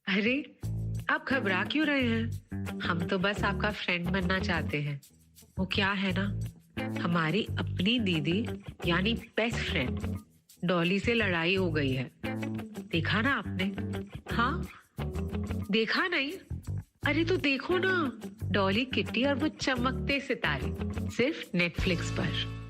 अरे, आप घबरा क्यों रहे हैं? हम तो बस आपका फ्रेंड बनना चाहते हैं। वो क्या है ना, हमारी अपनी दीदी यानी बेस्ट फ्रेंड डॉली से लड़ाई हो गई है। देखा ना आपने? हाँ, देखा नहीं? अरे तो देखो ना, डॉली किट्टी और वो चमकते सितारे सिर्फ नेटफ्लिक्स पर।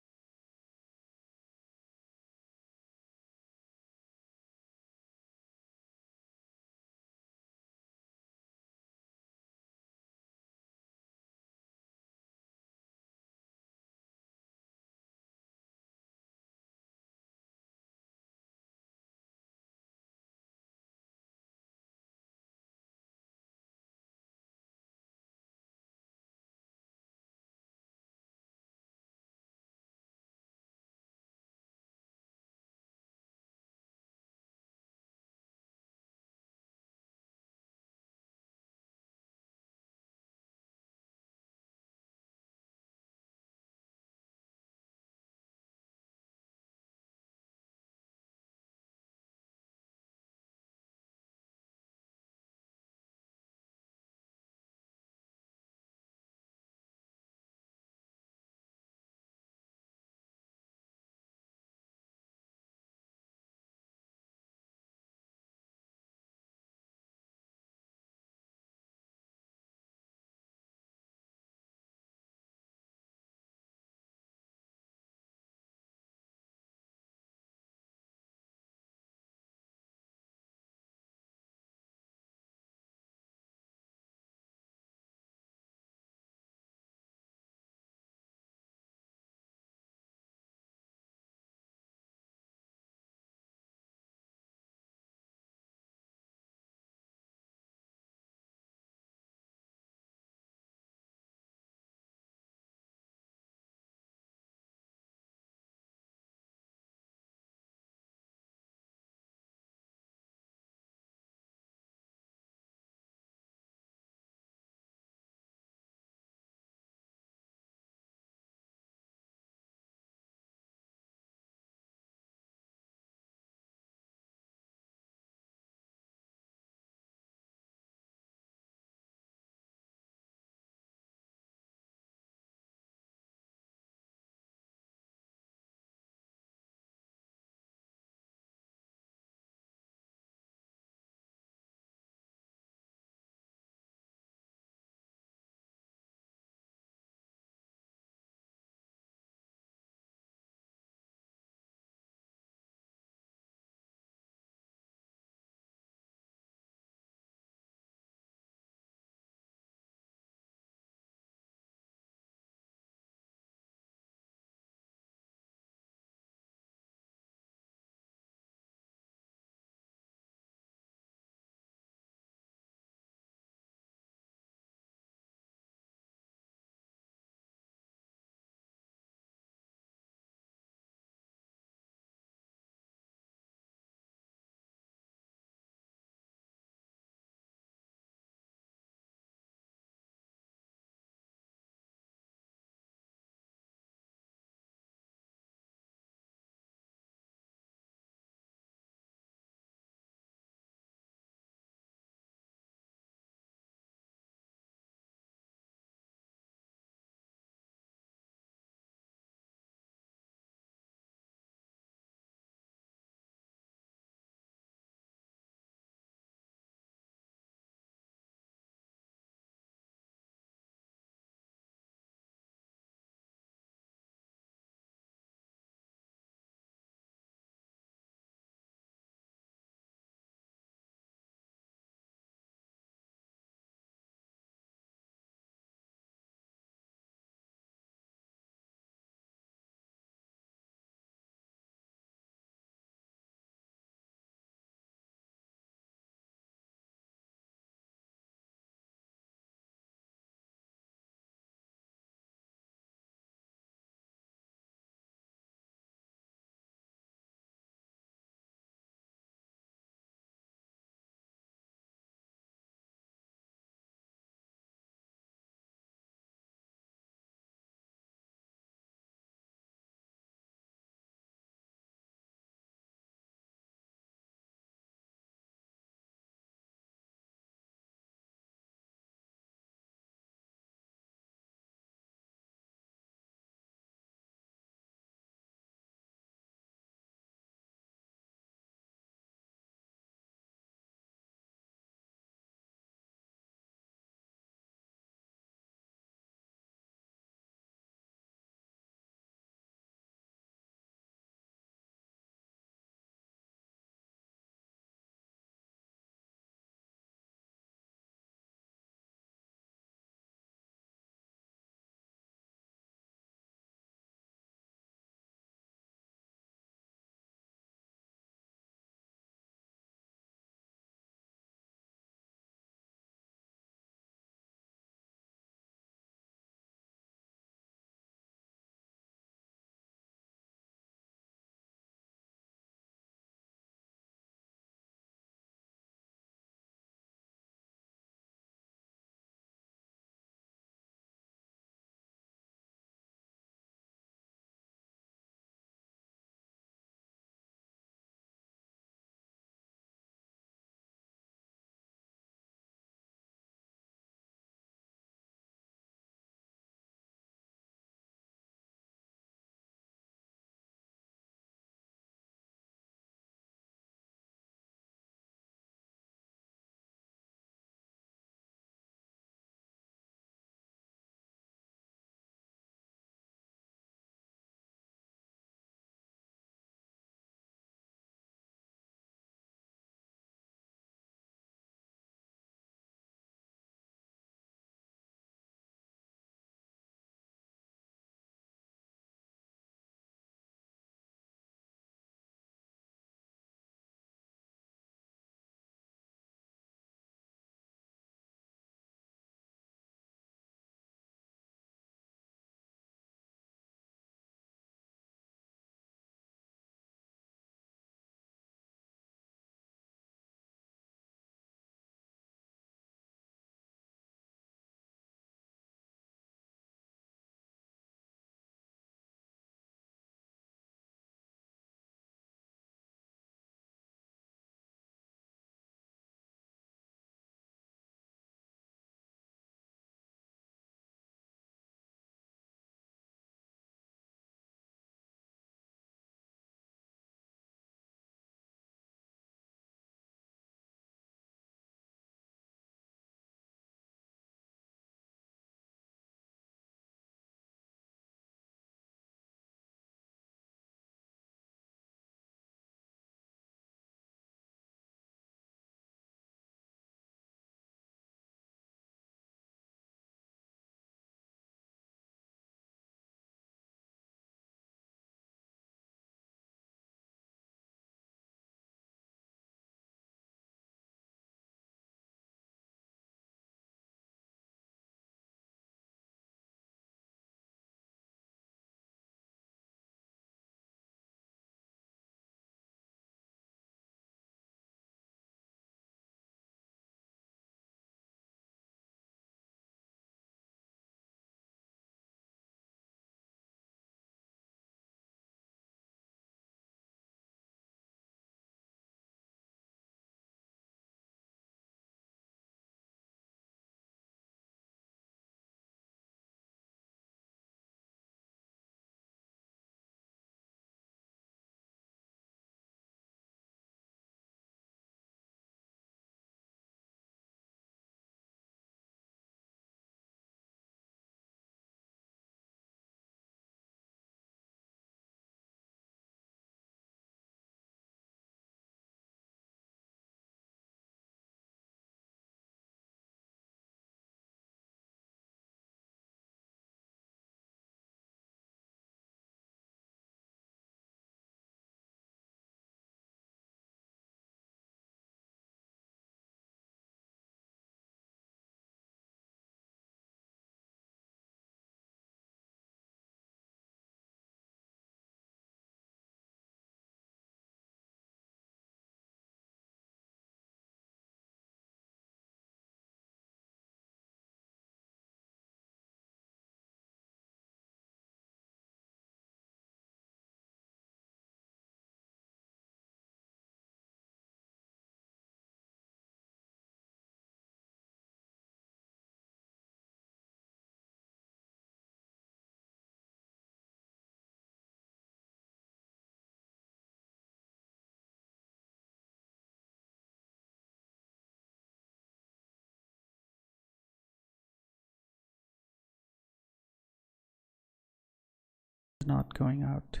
not going out.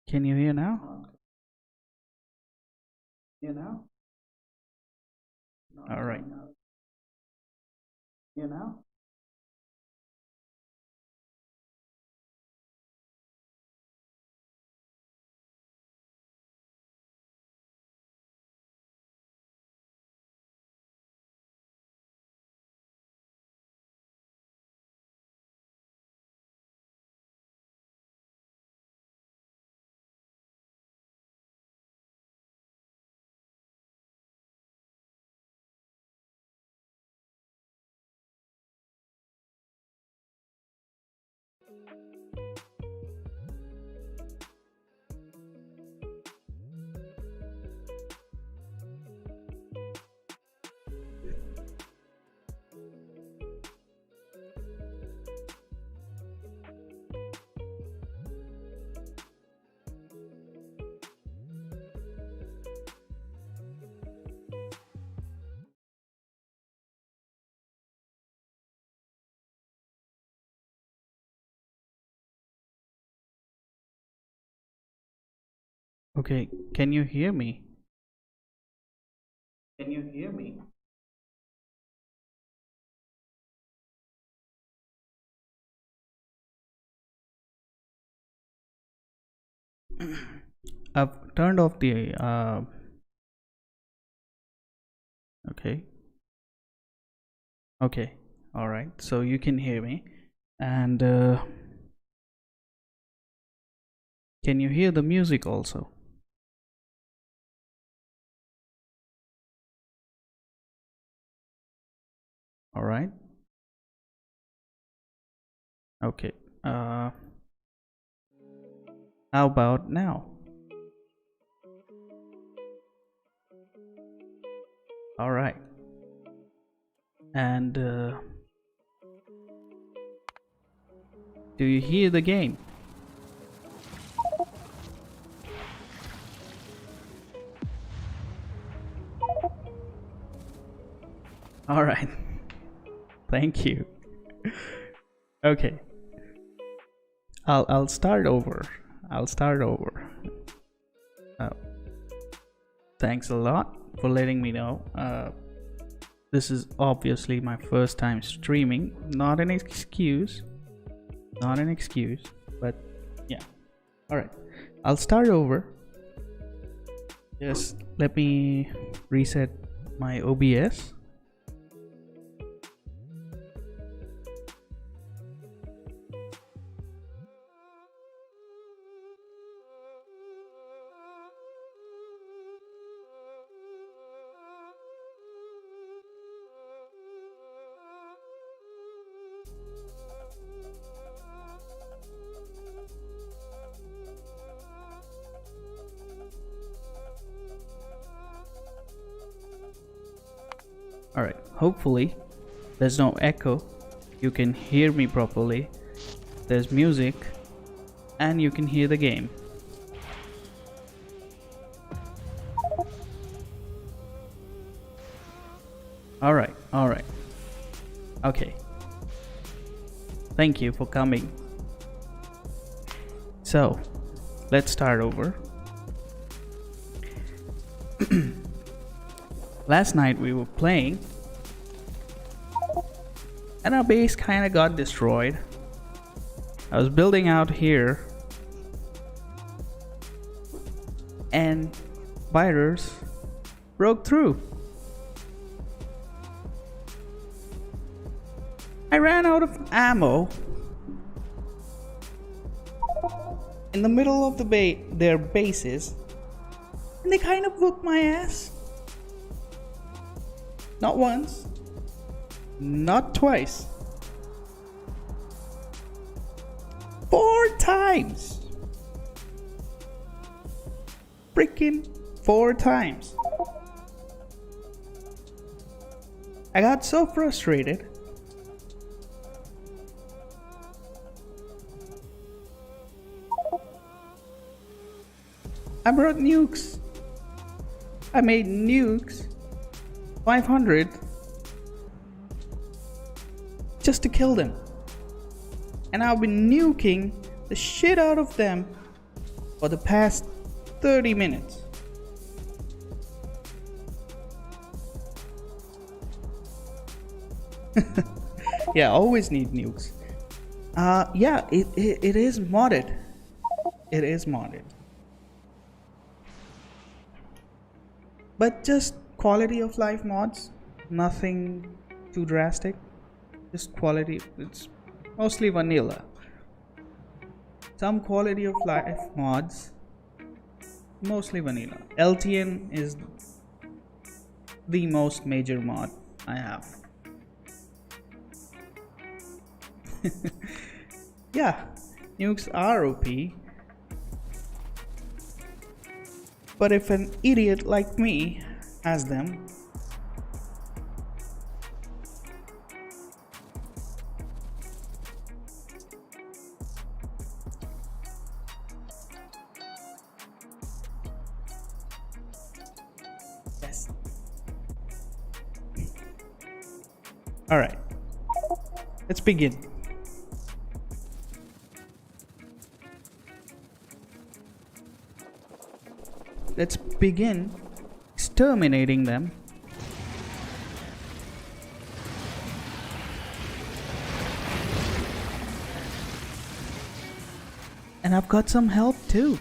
Can you hear now? Hear now? All right. Hear now? Okay, can you hear me? Can you hear me? I've turned off the okay. Okay. All right. So you can hear me. And can you hear the music also? All right. Okay. How about now? All right. And do you hear the game? All right. Thank you. Okay. I'll start over. I'll start over. Thanks a lot for letting me know. This is obviously my first time streaming. Not an excuse. Not an excuse. But yeah. Alright. I'll start over. Just let me reset my OBS. Alright, hopefully there's no echo, you can hear me properly, there's music, and you can hear the game. Alright, okay. Thank you for coming. So, let's start over. Last night we were playing and our base kinda got destroyed. I was building out here and biters broke through. I ran out of ammo in the middle of their bases and they kind of whooped my ass. Not once, not twice, 4 times. Freaking 4 times. I got so frustrated. I brought nukes. I made nukes 500 just to kill them, and I've been nuking the shit out of them for the past 30 minutes. Yeah, always need nukes. Yeah, it is modded. It is modded. But just quality of life mods, nothing too drastic. Just quality, it's mostly vanilla. Some quality of life mods, mostly vanilla. LTN is the most major mod I have. Yeah, nukes are OP. But if an idiot like me has them, yes. Alright, let's begin. Let's begin exterminating them. And I've got some help too.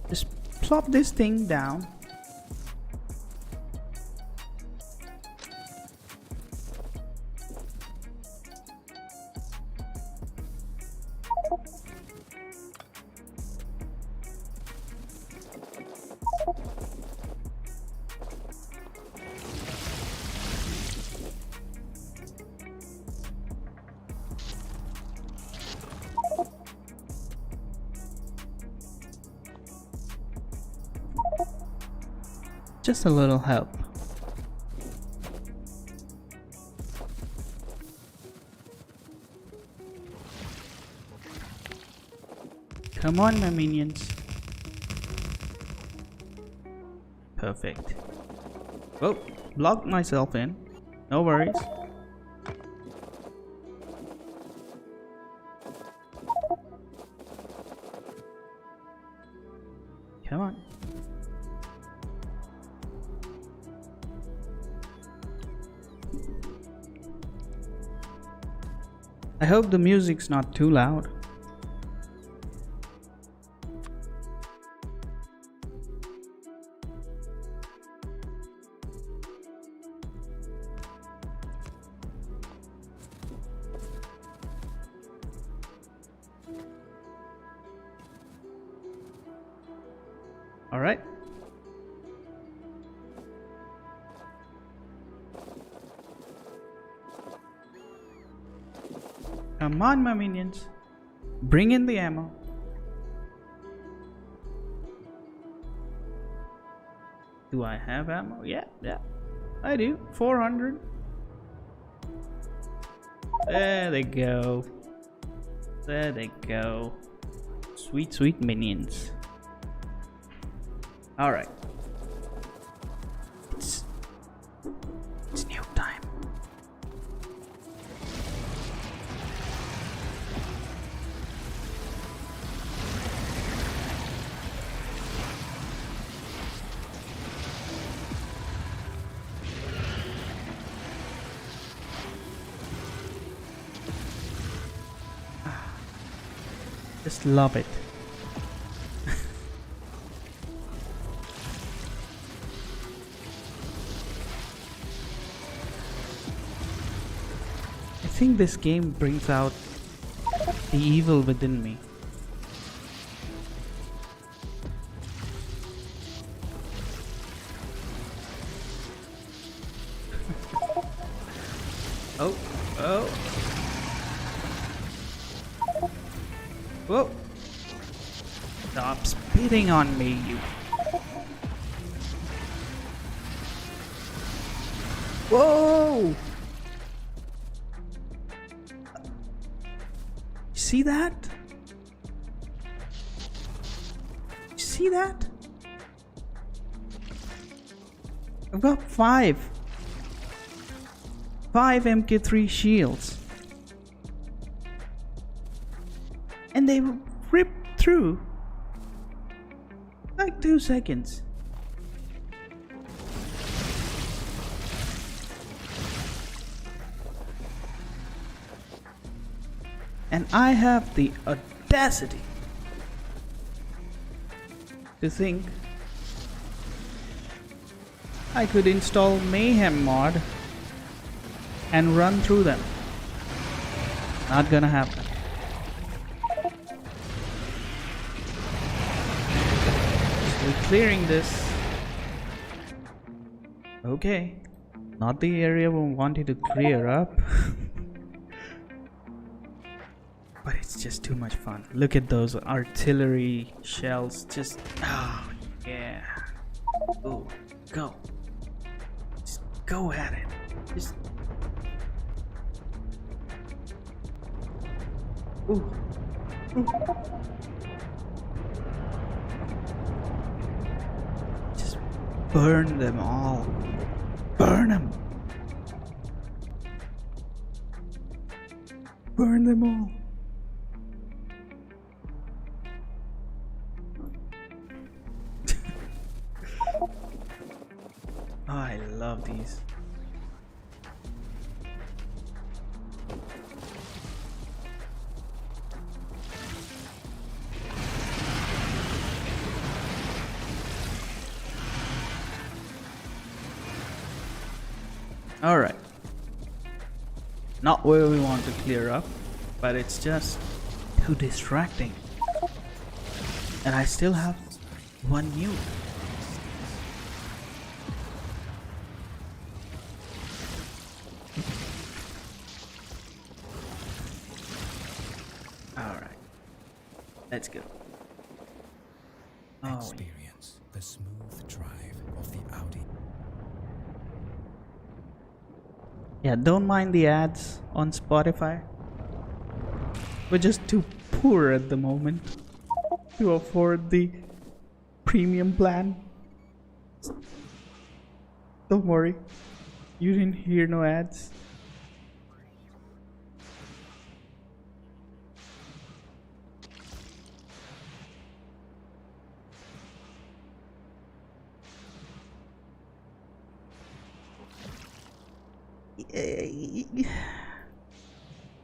Just plop this thing down. Just a little help. Come on, my minions. Perfect. Oh, locked myself in. No worries. Come on. I hope the music's not too loud. All right. Come on, my minions. Bring in the ammo. Do I have ammo? Yeah, I do. 400. There they go. There they go. Sweet, sweet minions. Alright. It's new time. Just love it. I think this game brings out the evil within me. Oh. Whoa! Stop spitting on me, you. Whoa! See that? See that? I've got five MK3 shields. And they ripped through like 2 seconds. And I have the audacity to think I could install Mayhem mod and run through them. Not gonna happen. So we're clearing this. Okay. Not the area we wanted to clear up. But it's just too much fun. Look at those artillery shells. Just, oh yeah. Ooh, go. Just go at it. Just. Ooh. Ooh. Just burn them all. Burn them. Burn them all. Oh, I love these. All right. Not where we want to clear up, but it's just too distracting. And I still have one new. Alright. Let's go. Oh, experience the smooth drive of the Audi. yeah, don't mind the ads on Spotify. We're just too poor at the moment to afford the premium plan. Don't worry, you didn't hear no ads.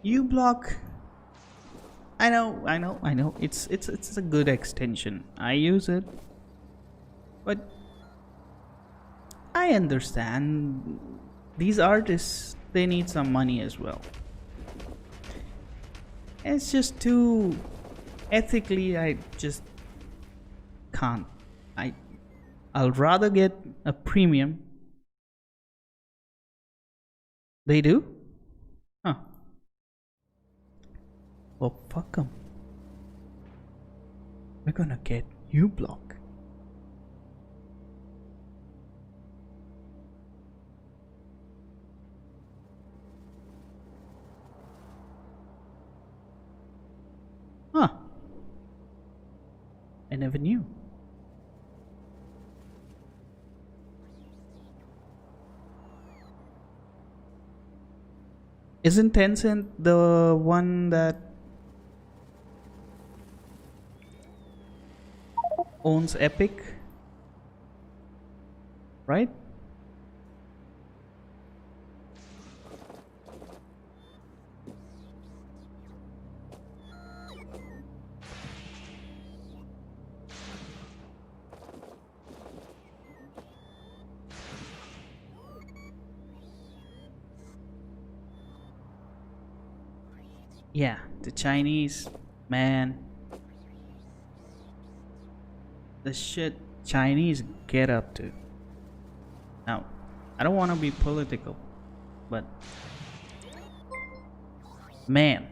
U block. I know. It's a good extension. I use it, but I understand these artists, they need some money as well. It's just too ethically. I just can't. I'll rather get a premium. They do? Huh. Well, fuck them. We're gonna get U block. Huh. I never knew. Isn't Tencent the one that owns Epic? Right? Yeah, the Chinese, man. The shit Chinese get up to. Now, I don't want to be political, but man.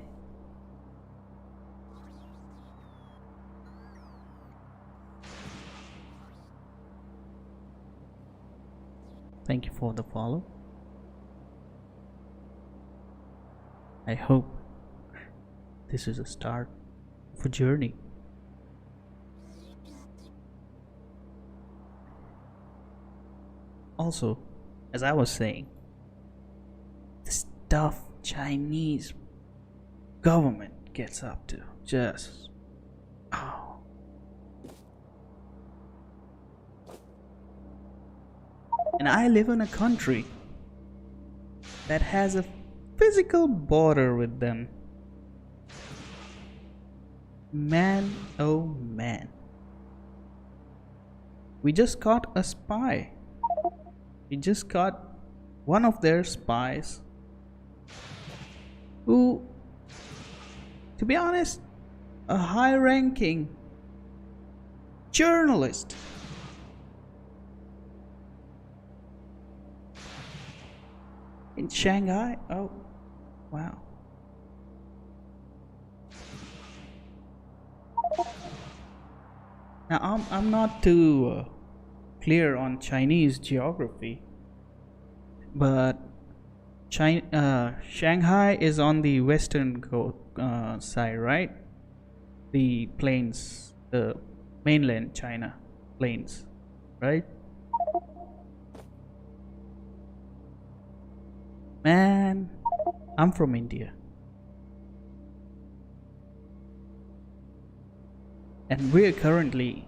Thank you for the follow. I hope this is a start of a journey. Also, as I was saying, the stuff Chinese government gets up to, just oh. And I live in a country that has a physical border with them. Man, oh man. We just caught a spy. We just caught one of their spies who, to be honest, a high ranking journalist. In Shanghai? Oh, wow. Now, I'm not too clear on Chinese geography, but Shanghai is on the western side, right? The plains, the mainland China plains, right? Man, I'm from India. And we're currently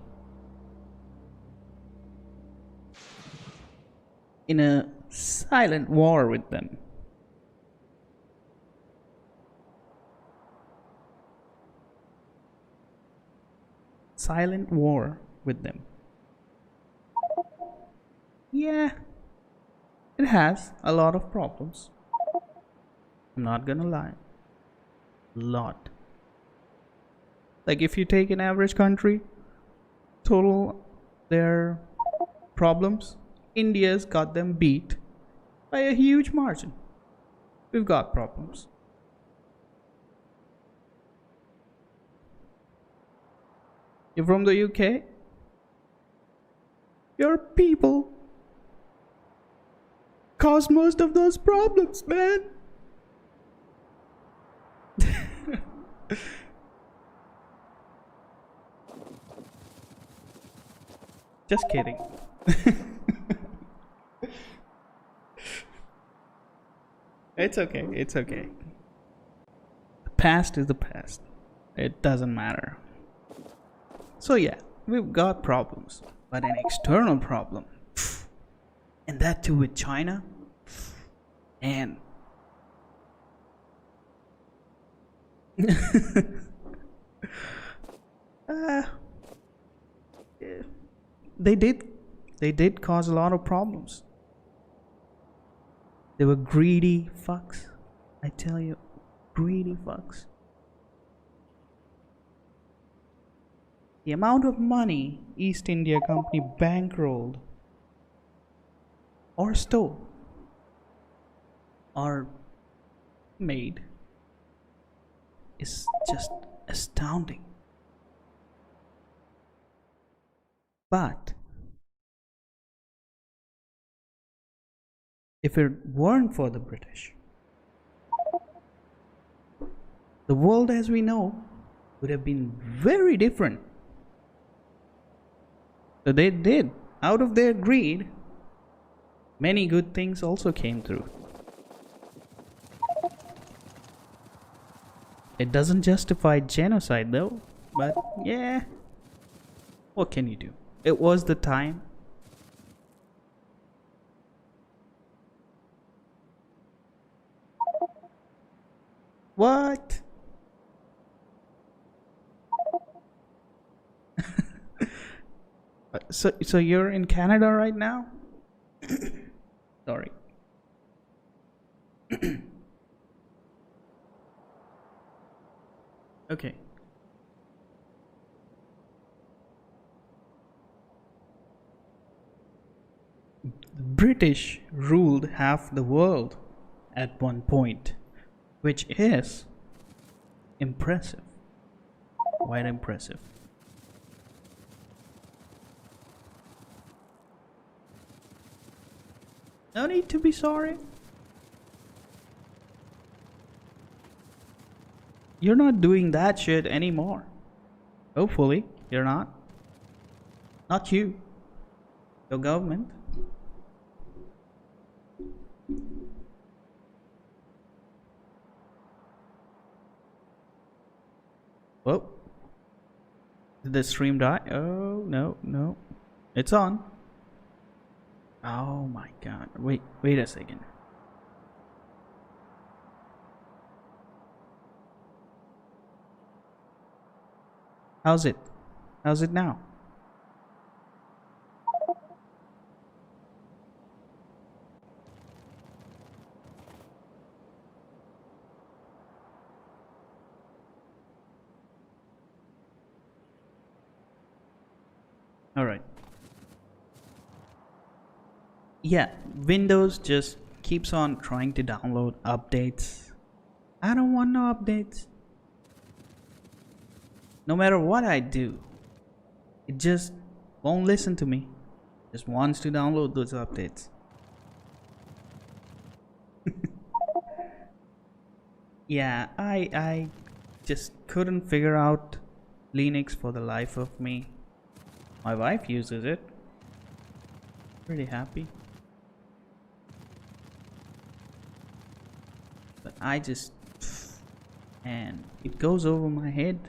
in a silent war with them. Silent war with them. Yeah, it has a lot of problems. I'm not gonna lie. A lot. Like if you take an average country, total their problems, India's got them beat by a huge margin. We've got problems. You're from the UK? Your people cause most of those problems, man. Just kidding. It's okay, it's okay. The past is the past. It doesn't matter. So yeah, we've got problems, but an external problem, and that too with China, and yeah, they did cause a lot of problems. They were greedy fucks, I tell you, greedy fucks. The amount of money East India Company bankrolled or stole or made is just astounding. But if it weren't for the British, the world as we know would have been very different. So they did, out of their greed, many good things also came through. It doesn't justify genocide though, but yeah, what can you do? It was the time. What? So you're in Canada right now? Sorry. Okay. The British ruled half the world at one point, which is impressive. Quite impressive. No need to be sorry. You're not doing that shit anymore. Hopefully, you're not. Not you. Your government. Did the stream die? Oh, no, no. It's on. Oh my god. Wait a second. How's it? How's it now? All right. Yeah, Windows just keeps on trying to download updates. I don't want no updates. No matter what I do, it just won't listen to me. Just wants to download those updates. Yeah, I just couldn't figure out Linux for the life of me. My wife uses it. Pretty happy. But I just, and it goes over my head.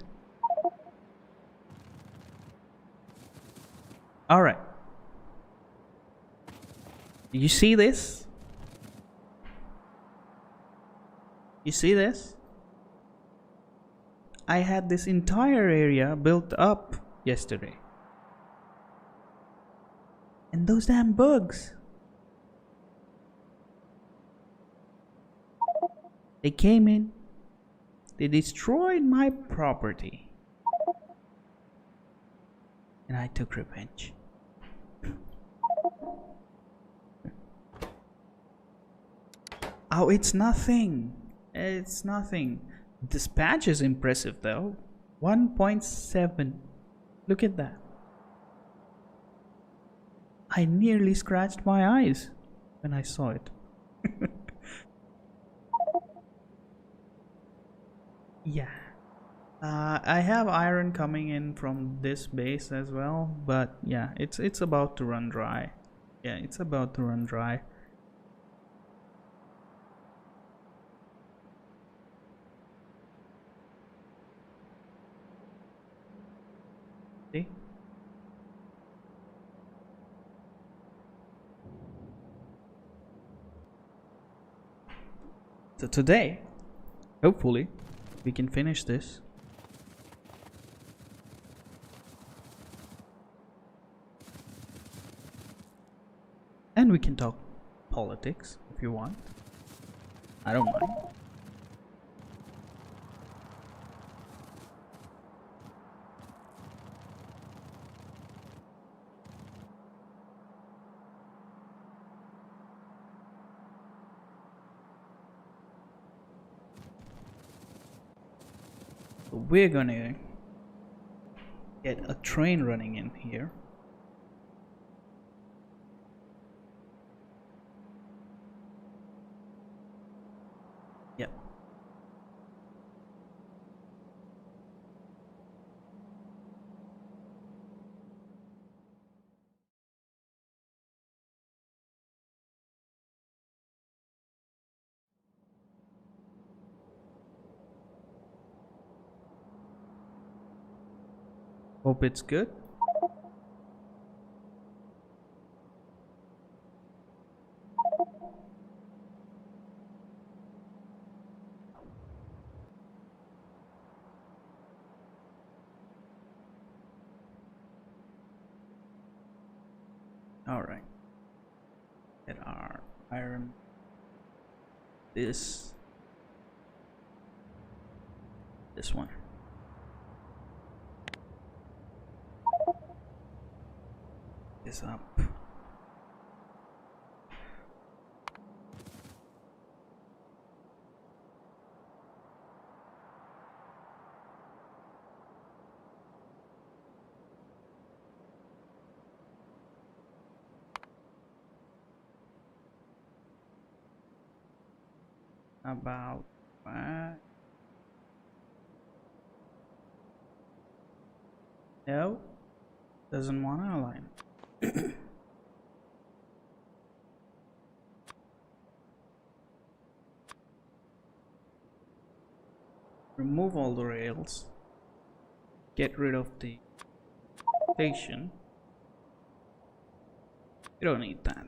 All right. You see this? You see this? I had this entire area built up yesterday. And those damn bugs. They came in. They destroyed my property. And I took revenge. Oh, it's nothing. It's nothing. This patch is impressive though. 1.7. Look at that. I nearly scratched my eyes when I saw it. Yeah. I have iron coming in from this base as well, but yeah, it's about to run dry. Yeah, it's about to run dry. See? So today, hopefully, we can finish this. And we can talk politics if you want. I don't mind. So we're gonna get a train running in here. Yep. Hope it's good. All right. Get our iron. This one. This up. About that. No, doesn't want to align. Remove all the rails. Get rid of the station. You don't need that.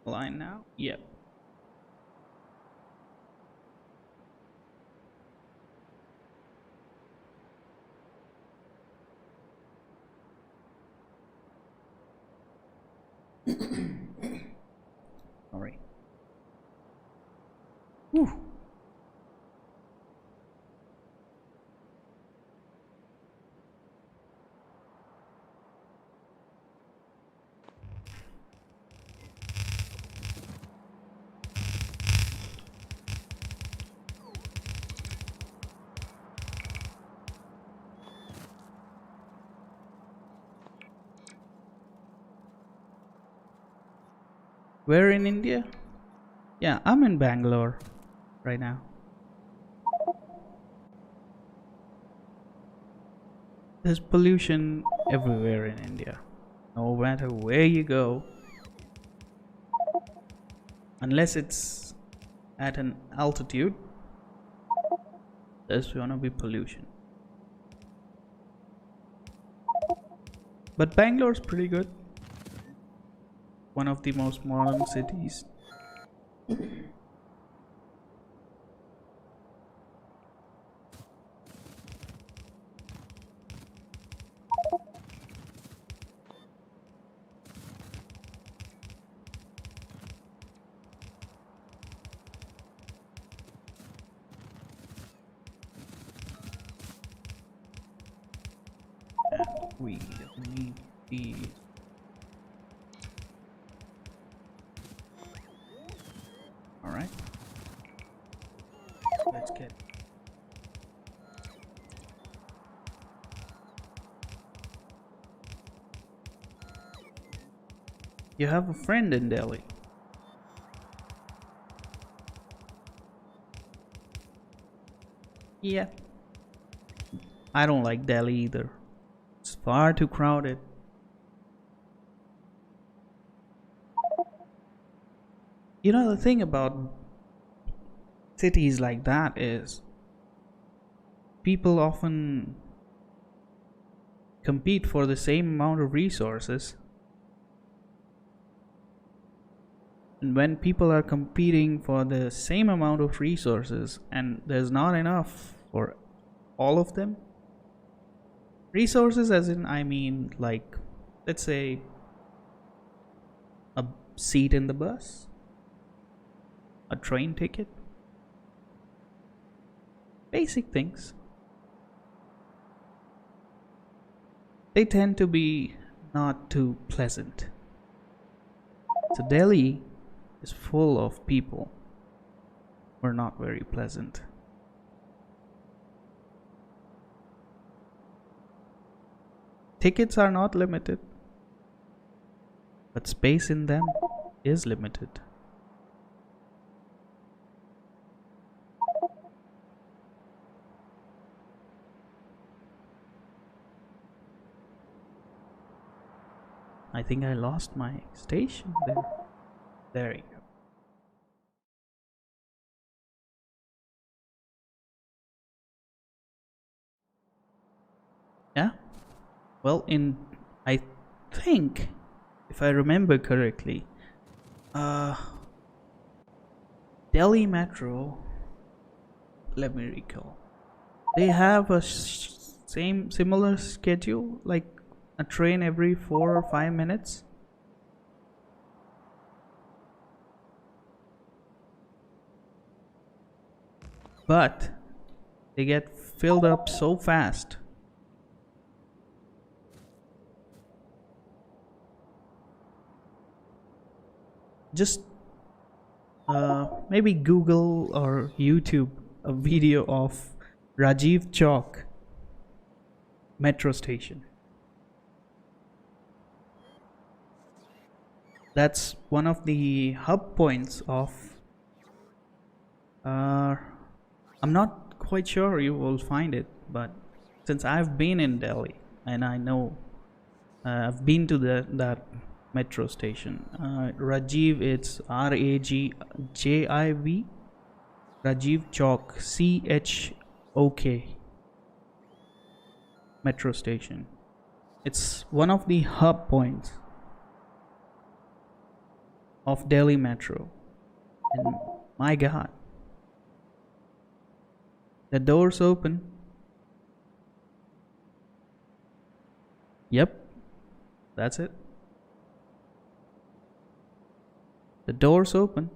Line now? Yep. Sorry. Whew. Where in India? Yeah, I'm in Bangalore right now. There's pollution everywhere in India. No matter where you go, unless it's at an altitude, there's gonna be pollution. But Bangalore's pretty good. One of the most modern cities. And we need the Alright. Let's get You have a friend in Delhi. Yeah. I don't like Delhi either. It's far too crowded. You know, the thing about cities like that is people often compete for the same amount of resources. And when people are competing for the same amount of resources and there's not enough for all of them, resources as in, I mean, like, let's say a seat in the bus, a train ticket, basic things, they tend to be not too pleasant. So Delhi is full of people who are not very pleasant. Tickets are not limited, but space in them is limited. I think I lost my station there. There you go. Yeah. Well, I think, if I remember correctly, Delhi Metro, let me recall, they have a similar schedule, like a train every 4 or 5 minutes. But they get filled up so fast. Just maybe Google or YouTube a video of Rajiv Chowk metro station. That's one of the hub points of I'm not quite sure you will find it, but since I've been in Delhi and I know I've been to that metro station. Rajiv, it's Ragiv. Rajiv Chowk, Chok, metro station. It's one of the hub points of Delhi Metro. And my God, the doors open. Yep, that's it. The doors open.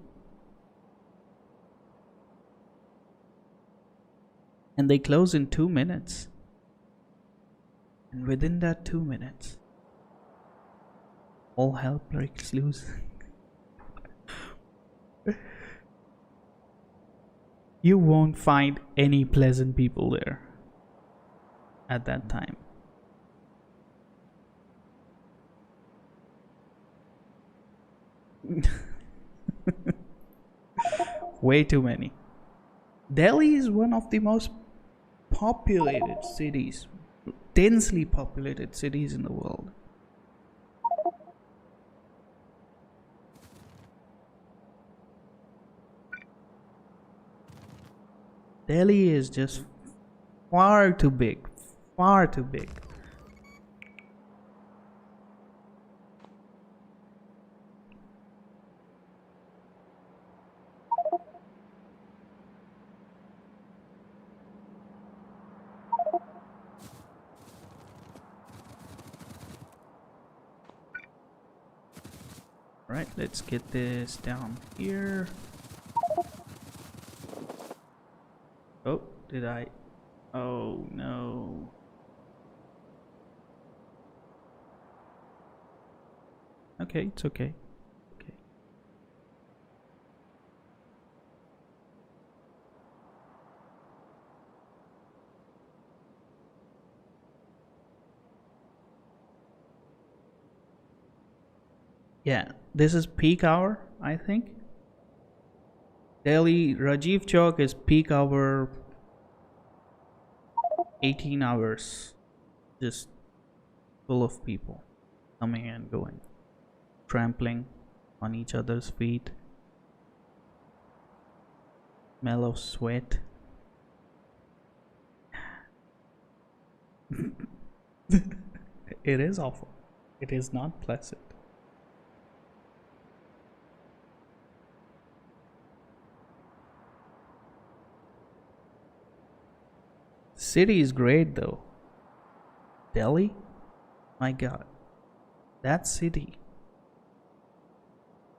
And they close in 2 minutes. And within that 2 minutes, all hell breaks loose. You won't find any pleasant people there at that time. Way too many. Delhi is one of the most populated cities, densely populated cities in the world. Delhi is just far too big, far too big. Right, let's get this down here. Oh, did I? Oh no. Okay, it's okay. Okay. Yeah, this is peak hour, I think. Delhi Rajiv Chowk is peak hour, 18 hours, just full of people coming and going, trampling on each other's feet, smell of sweat. It is awful. It is not pleasant. City is great though. Delhi? My God. That city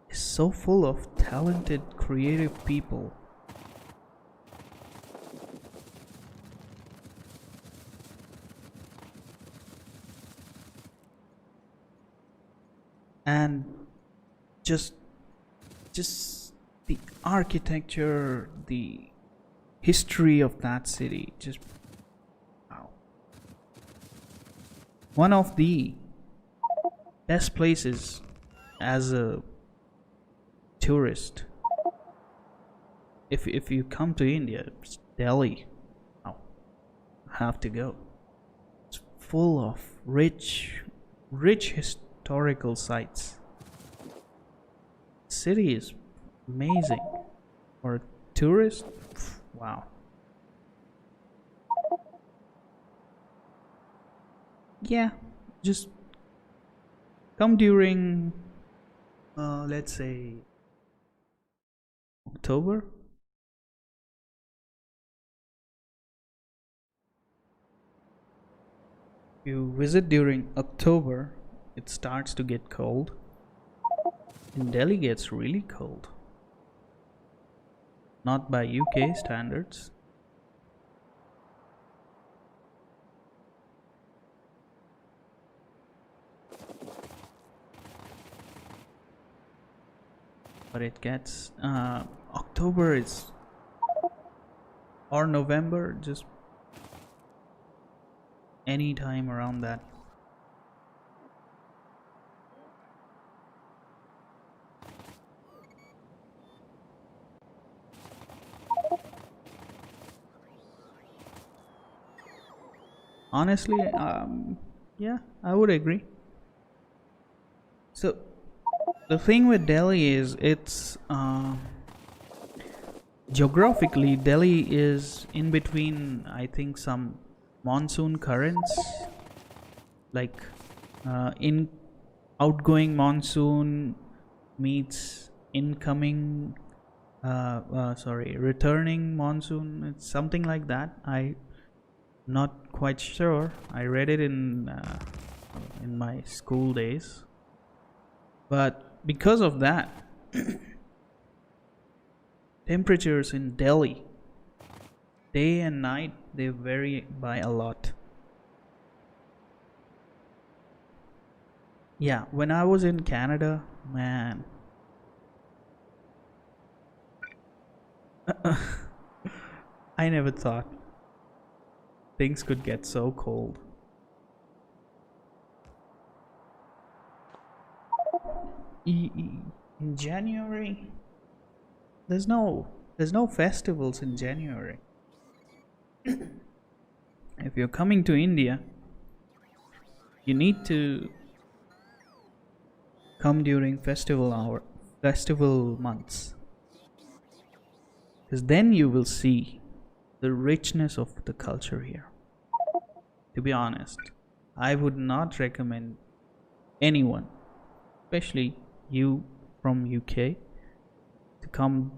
is so full of talented, creative people. And just the architecture, the history of that city, just wow. One of the best places as a tourist, if you come to India, it's Delhi. Wow, have to go. It's full of rich historical sites. City is amazing for a tourist. Wow. Yeah, just come during let's say October. You visit during October, it starts to get cold. And Delhi gets really cold. Not by UK standards. But it gets October is, or November, just any time around that. Honestly, yeah, I would agree. So The thing with Delhi is it's geographically Delhi is in between, I think, some monsoon currents, like in outgoing monsoon meets incoming returning monsoon. It's something like that. I not quite sure. I read it in my school days. But because of that, temperatures in Delhi, day and night, they vary by a lot. Yeah, when I was in Canada, man, I never thought things could get so cold. In January, there's no festivals in January. If you're coming to India, you need to come during festival months, because then you will see the richness of the culture here. To be honest, I would not recommend anyone, especially you from UK, to come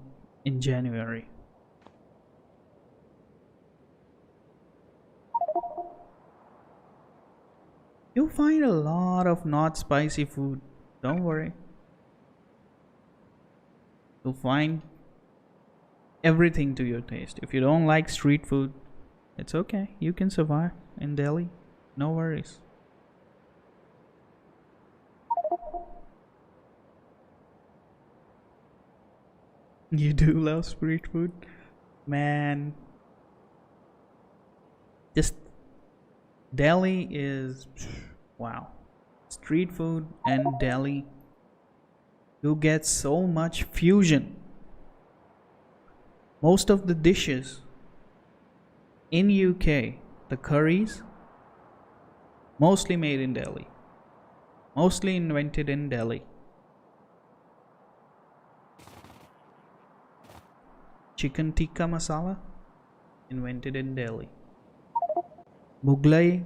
in January. You'll find a lot of not spicy food. Don't worry. You'll find everything to your taste. If you don't like street food, it's okay. You can survive in Delhi. No worries. You do love street food? Man. Just Delhi is wow. Street food and Delhi, you get so much fusion. Most of the dishes in UK, the curries, mostly made in Delhi, mostly invented in Delhi. Chicken tikka masala, invented in Delhi. Mughlai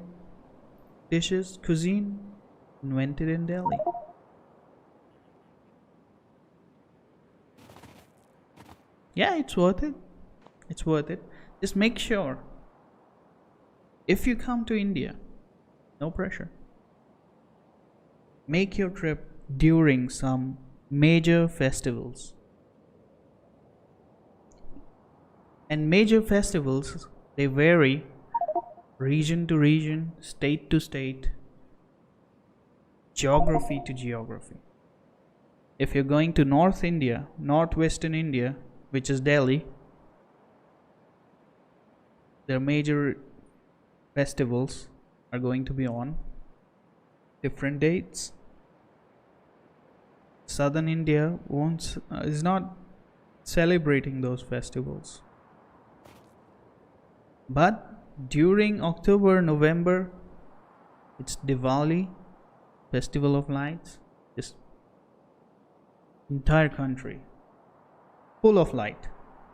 dishes, cuisine, invented in Delhi. Yeah, it's worth it. It's worth it. Just make sure, if you come to India, no pressure, make your trip during some major festivals. And major festivals, they vary region to region, state to state, geography to geography. If you're going to North India, Northwestern India, which is Delhi, their major festivals are going to be on different dates. Southern India is not celebrating those festivals. But during October, November, it's Diwali, Festival of Lights. Just entire country full of light,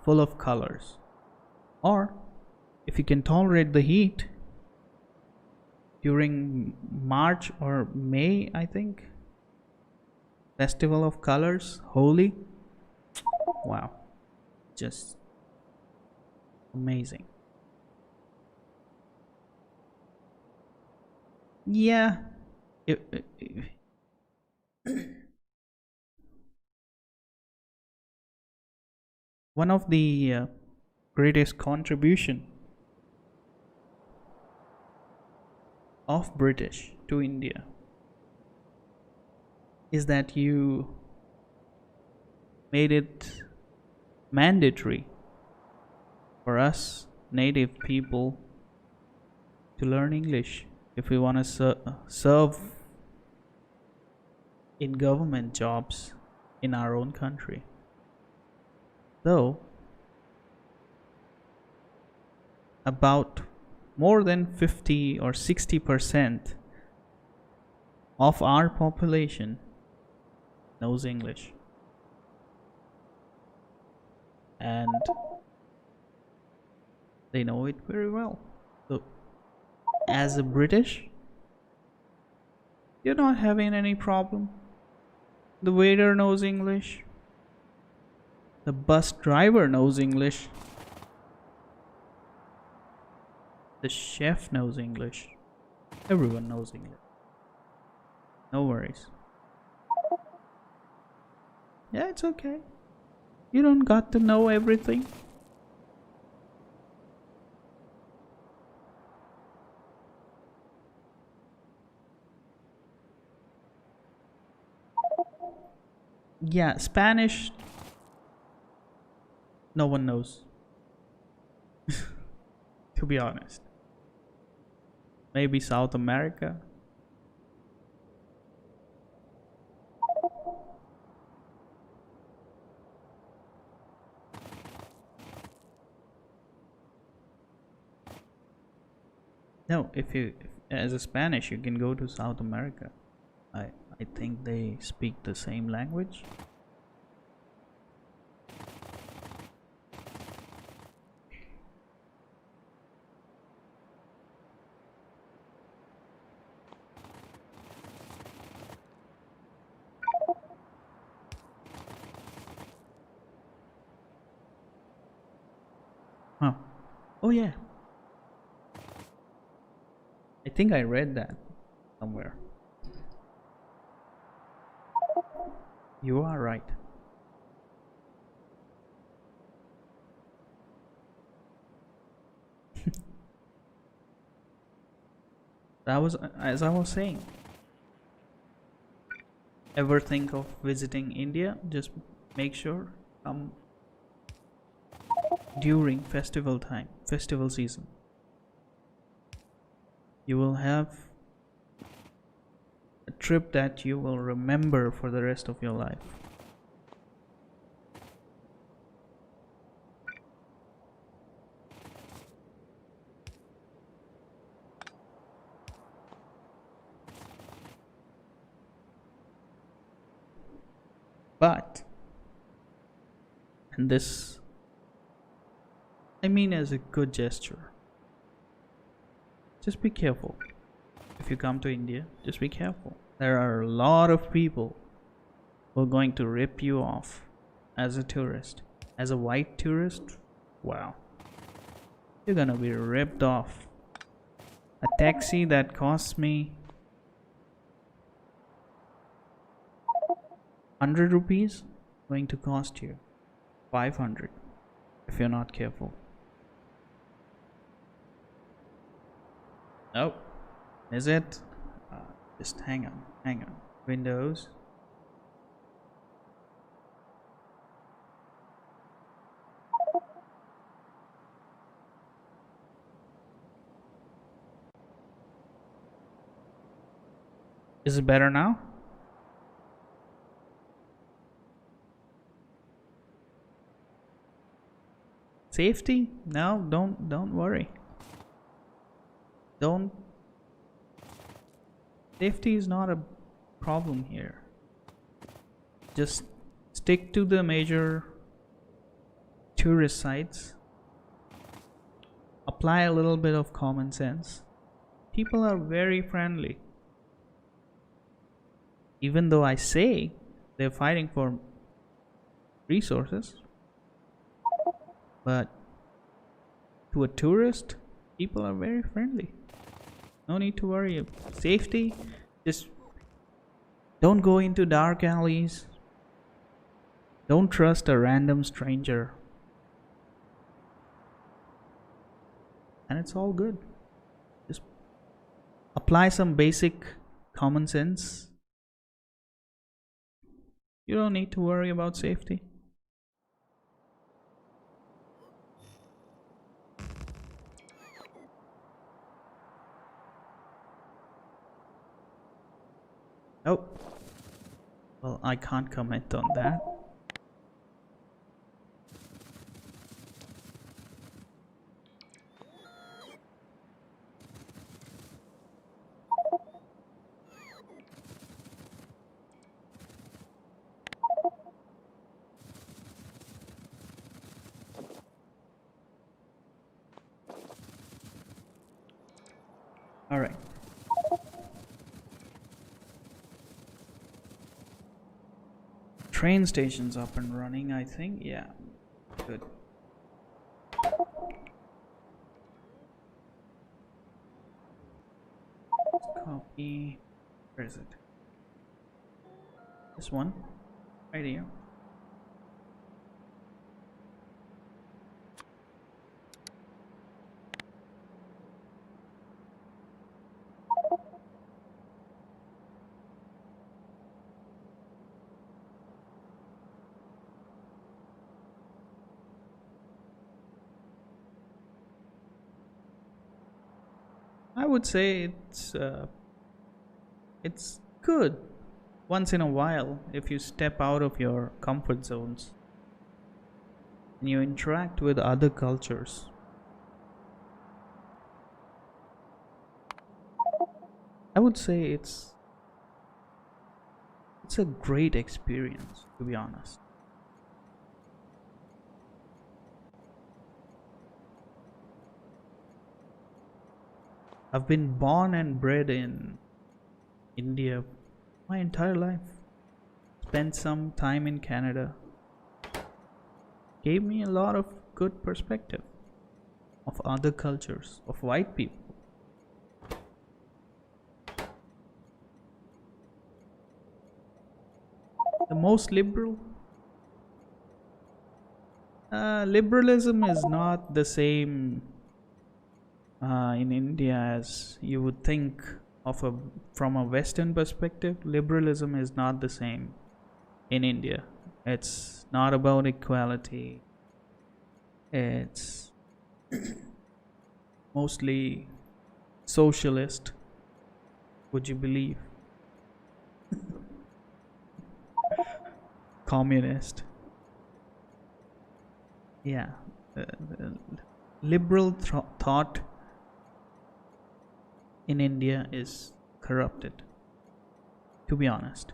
full of colors. Or if you can tolerate the heat, during March or May, I think, Festival of Colors, Holi. Wow, just amazing. Yeah, one of the greatest contribution of British to India is that you made it mandatory for us native people to learn English if we want to serve in government jobs in our own country. Though about more than 50 or 60% of our population knows English. And they know it very well. So, as a British, you're not having any problem. The waiter knows English. The bus driver knows English. The chef knows English. Everyone knows English. No worries. Yeah, it's okay. You don't got to know everything. Yeah, Spanish, no one knows. To be honest. Maybe South America. No, as a Spanish, you can go to South America. I think they speak the same language. Huh. Oh yeah. I think I read that somewhere. You are right. That was as I was saying. Ever think of visiting India? Just make sure during festival time, festival season. You will have a trip that you will remember for the rest of your life. But, and this, I mean as a good gesture, just be careful. If you come to India, just be careful. There are a lot of people who are going to rip you off as a tourist. As a white tourist, wow, you're gonna be ripped off. A taxi that costs me 100 rupees going to cost you 500 if you're not careful. Nope. Is it? Just hang on. Windows. Is it better now? Safety? No, don't worry. Don't. Safety is not a problem here. Just stick to the major tourist sites. Apply a little bit of common sense. People are very friendly. Even though I say they're fighting for resources, but to a tourist, people are very friendly. No need to worry. Safety, just don't go into dark alleys. Don't trust a random stranger. And it's all good. Just apply some basic common sense. You don't need to worry about safety. Oh, well, I can't comment on that. All right. Train station's up and running, I think. Yeah. Good. Copy. Where is it? This one. Right here. I would say it's good once in a while if you step out of your comfort zones and you interact with other cultures. I would say it's a great experience, to be honest. I've been born and bred in India my entire life. Spent some time in Canada. Gave me a lot of good perspective of other cultures, of white people. The most liberal? Liberalism is not the same in India as you would think of from a Western perspective. Liberalism is not the same in India. It's not about equality. It's mostly socialist, would you believe? Communist. Yeah. Liberal thought in India is corrupted, to be honest.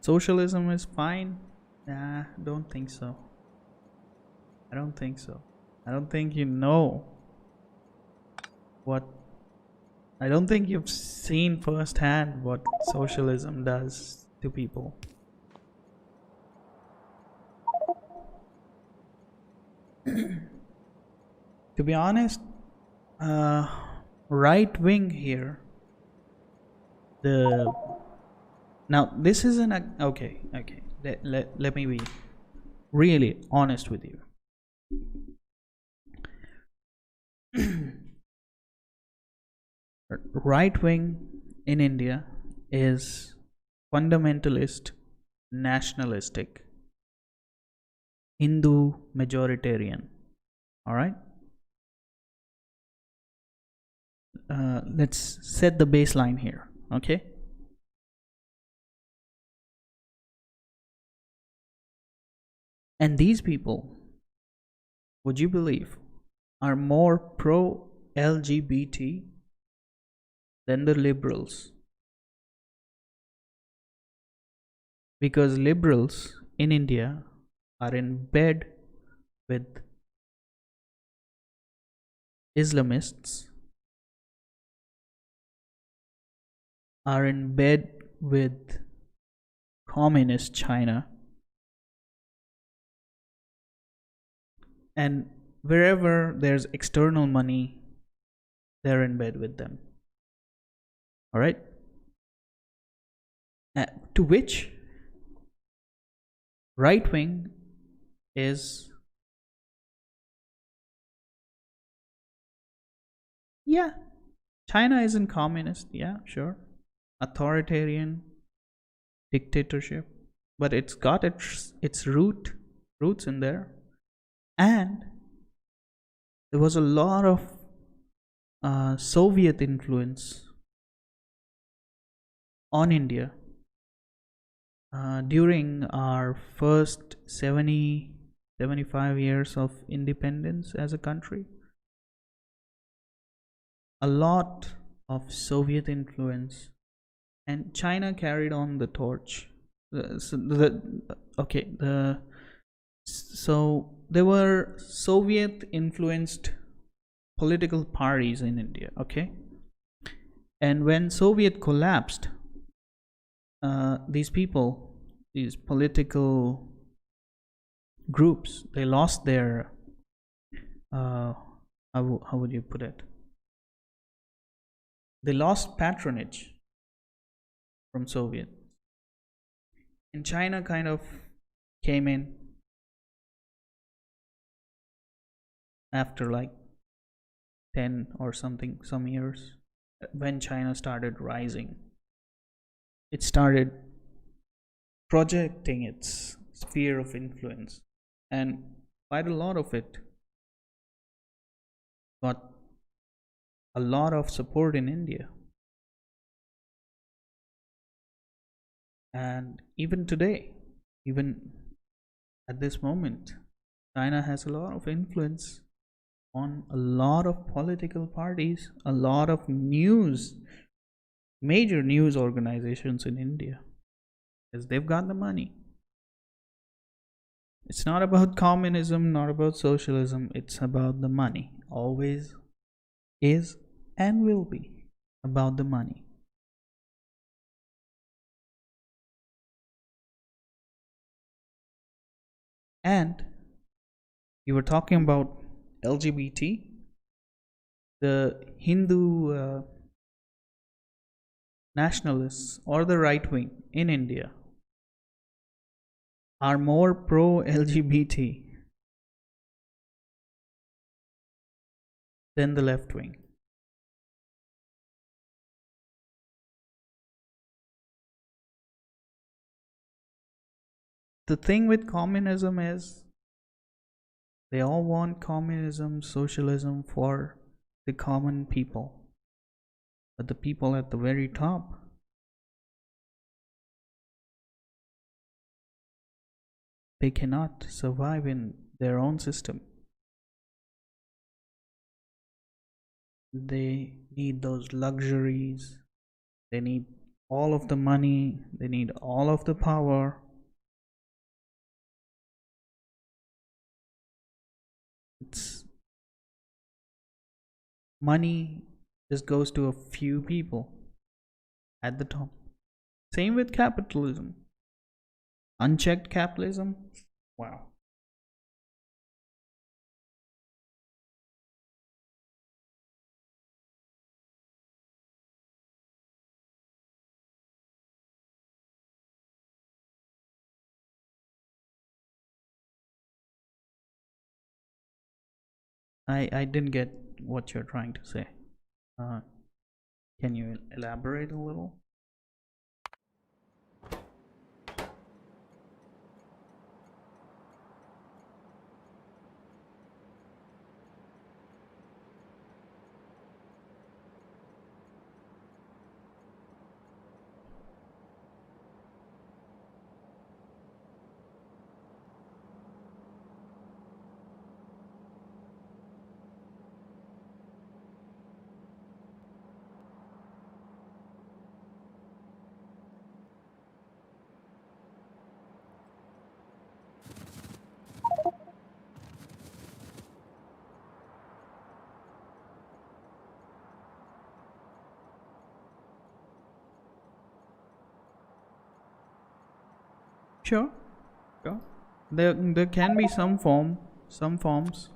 Socialism is fine? Nah, don't think so. I don't think so. I don't think you know what. I don't think you've seen firsthand what socialism does to people. To be honest, right wing here. Now this isn't a okay. Let me be really honest with you. Right wing in India is fundamentalist, nationalistic, Hindu majoritarian. All right. Let's set the baseline here. Okay. And these people, would you believe, are more pro LGBT than the liberals? Because liberals in India are in bed with Islamists, are in bed with communist China, and wherever there's external money, they're in bed with them. All right. To which right wing is, yeah, China isn't communist, yeah, sure, authoritarian dictatorship, but it's got its roots in there. And there was a lot of Soviet influence on India during our first 75 years of independence as a country. A lot of Soviet influence and China carried on the torch. Okay, so there were Soviet influenced political parties in India, okay? And when Soviet collapsed, these people, these political groups, they lost their how would you put it? They lost patronage from Soviet, and China kind of came in after like 10 or something, some years. When China started rising, it started projecting its sphere of influence, and quite a lot of it got a lot of support in India. And even today, even at this moment, China has a lot of influence on a lot of political parties, a lot of major news organizations in India, because they've got the money. It's not about communism, not about socialism, it's about the money. Always is and will be about the money. And you were talking about LGBT, the Hindu nationalists or the right wing in India are more pro LGBT than the left wing. The thing with communism is they all want communism, socialism for the common people. But the people at the very top, they cannot survive in their own system. They need those luxuries, they need all of the money, they need all of the power. It's money just goes to a few people at the top. Same with capitalism. Unchecked capitalism, wow. I didn't get what you're trying to say. Can you elaborate a little? Sure, sure. There can be some forms.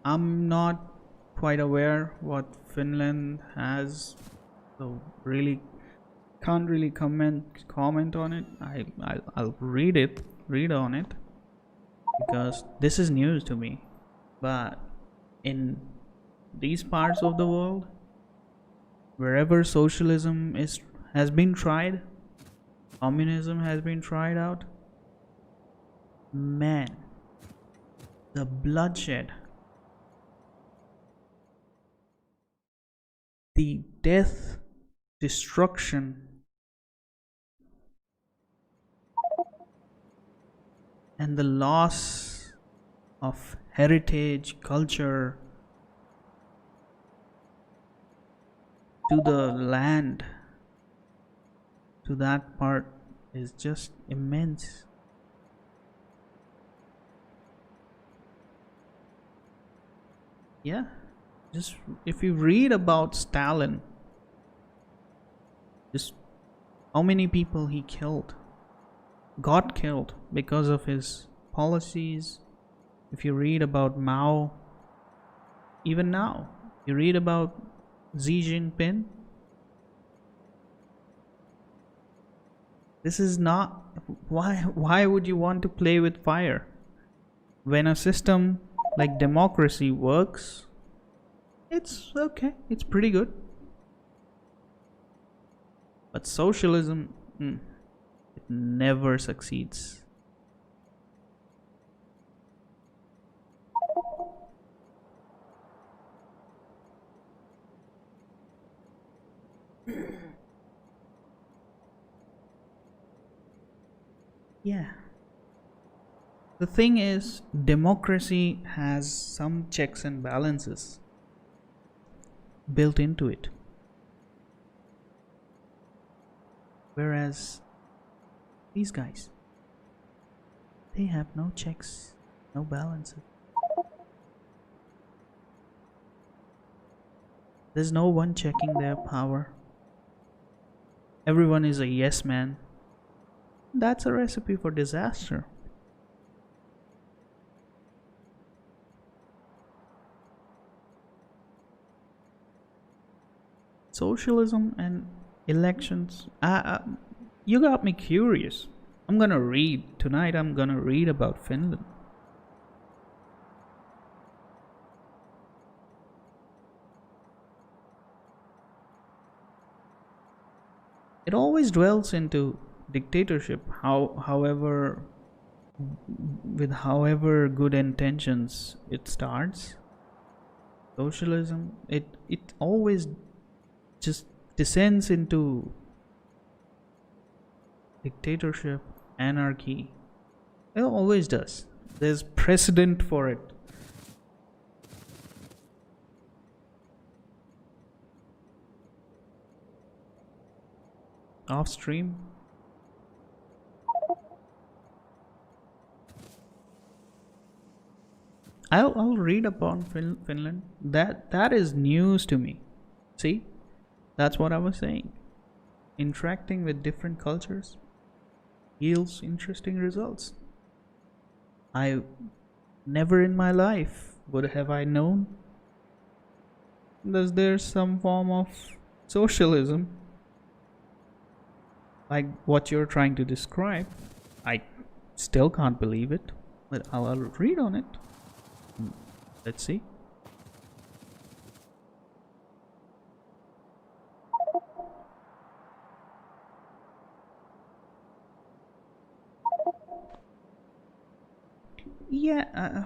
I'm not quite aware what Finland has, so really can't really comment on it. I'll read on it, because this is news to me. But in these parts of the world, wherever socialism has been tried, communism has been tried out, man, the bloodshed, the death, destruction, and the loss of heritage, culture to the land to that part is just immense. Yeah, just if you read about Stalin, just how many people he killed, got killed because of his policies. If you read about Mao, even now, you read about Xi Jinping. This is not why would you want to play with fire when a system like democracy works? It's okay, it's pretty good. But socialism, it never succeeds. Yeah. The thing is, democracy has some checks and balances built into it. Whereas these guys, they have no checks, no balances. There's no one checking their power. Everyone is a yes man. That's a recipe for disaster. Socialism and elections. You got me curious. I'm gonna read tonight. I'm gonna read about Finland. It always dwells into dictatorship. However, with however good intentions it starts, socialism, it always just descends into dictatorship, anarchy. It always does. There's precedent for it. Off stream. I'll read upon Finland. That is news to me. See, that's what I was saying. Interacting with different cultures yields interesting results. I never in my life would have I known that there's some form of socialism like what you're trying to describe. I still can't believe it, but I'll read on it. Let's see. Yeah.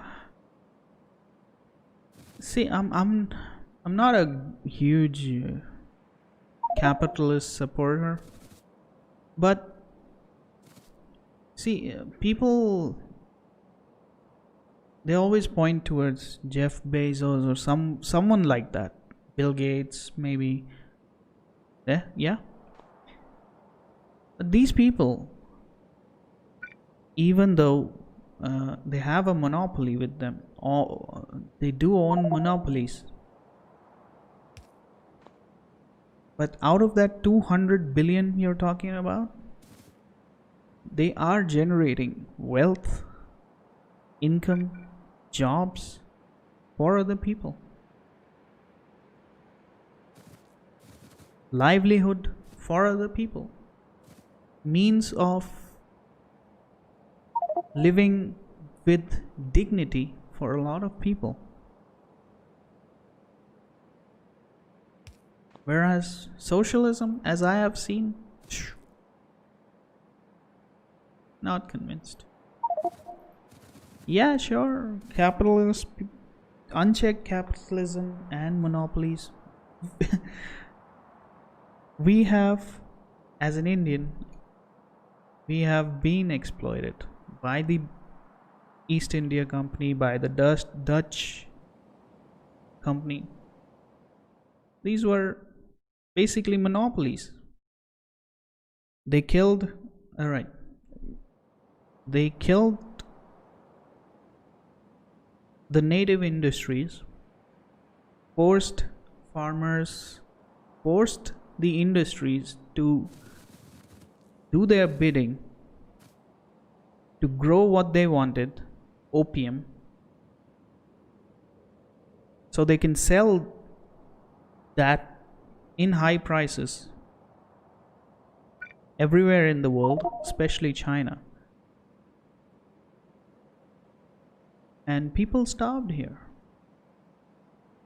See, I'm not a huge capitalist supporter, but see, people, they always point towards Jeff Bezos or someone like that, Bill Gates maybe. Yeah. But these people, even though they have a monopoly with them, or they do own monopolies, but out of that 200 billion you're talking about, they are generating wealth, income, jobs for other people, livelihood for other people, means of living with dignity for a lot of people. Whereas socialism, as I have seen, not convinced. Yeah, sure, capitalist, unchecked capitalism and monopolies. We have, as an Indian, we have been exploited by the East India Company, by the Dutch company. These were basically monopolies. They killed, all right, they killed the native industries, forced farmers, forced the industries to do their bidding, to grow what they wanted, opium, so they can sell that in high prices everywhere in the world, especially China. And people starved here.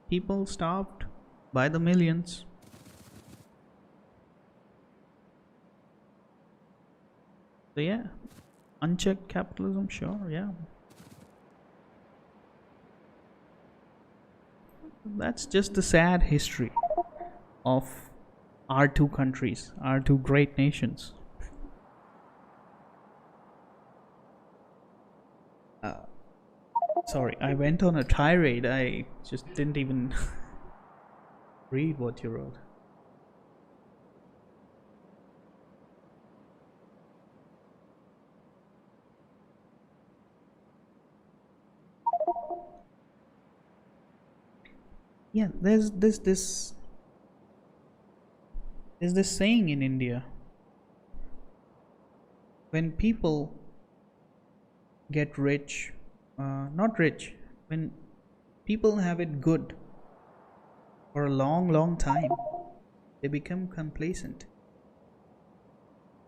People starved by the millions. So, yeah, unchecked capitalism, sure, yeah. That's just the sad history of our two countries, our two great nations. Sorry, I went on a tirade. I just didn't even read what you wrote. Yeah, there's this saying in India. When people get rich, not rich, when people have it good for a long time, they become complacent.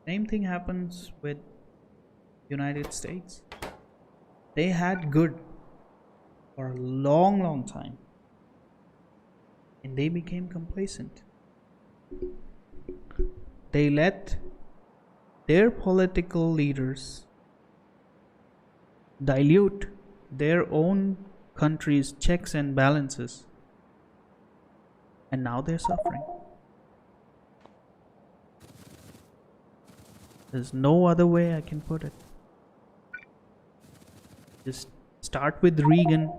Same thing happens with United States. They had good for a long time, and they became complacent. They let their political leaders dilute their own country's checks and balances, and now they're suffering. There's no other way I can put it. Just start with Reagan,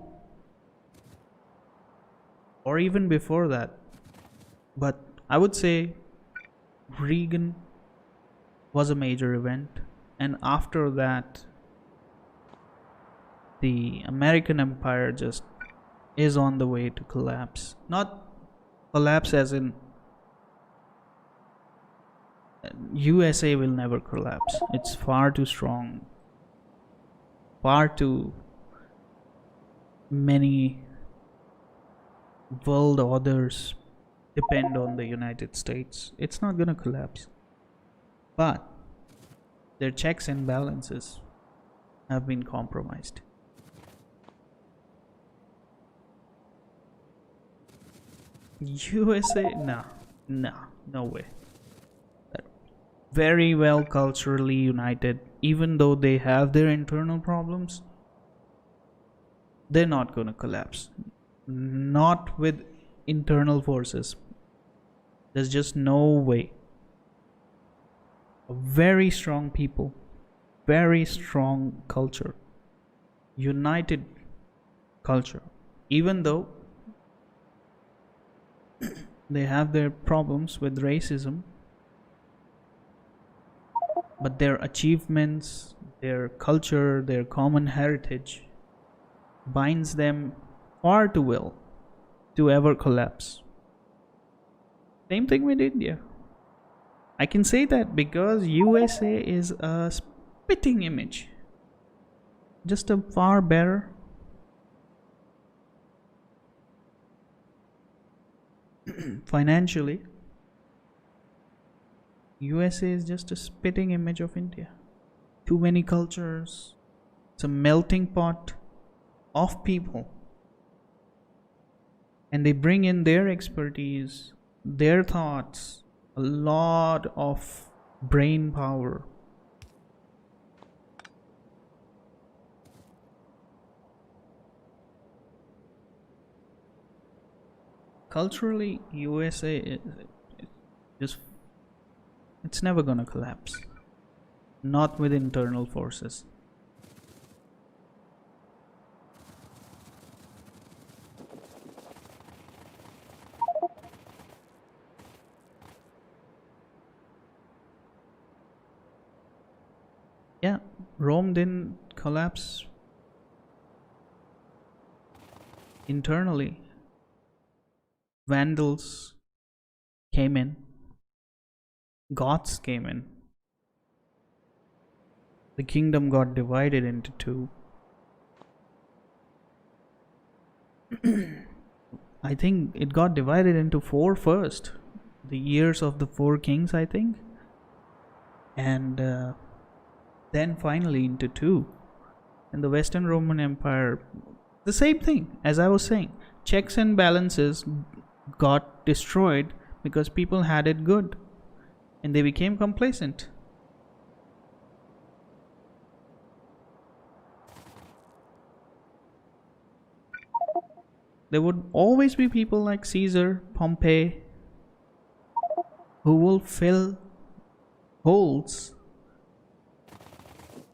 or even before that. But I would say Reagan was a major event, and after that, the American empire just is on the way to collapse. Not collapse as in USA will never collapse. It's far too strong. Far too many world orders depend on the United States. It's not gonna collapse. But their checks and balances have been compromised. USA? No way. Very well culturally united, even though they have their internal problems, they're not gonna collapse. Not with internal forces. There's just no way. Very strong people, very strong culture, united culture, even though they have their problems with racism, but their achievements, their culture, their common heritage binds them far too well to ever collapse. Same thing with India. I can say that because USA is a spitting image, just a far better. Financially, USA is just a spitting image of India. Too many cultures. It's a melting pot of people. And they bring in their expertise, their thoughts, a lot of brain power. Culturally, USA is just, it's never gonna collapse. Not with internal forces. Yeah, Rome didn't collapse internally. Vandals came in, Goths came in. The kingdom got divided into two. I think it got divided into four first. The years of the four kings, I think. And then finally into two. And the Western Roman Empire, the same thing, as I was saying. Checks and balances got destroyed because people had it good. And they became complacent. There would always be people like Caesar, Pompey, who will fill holes,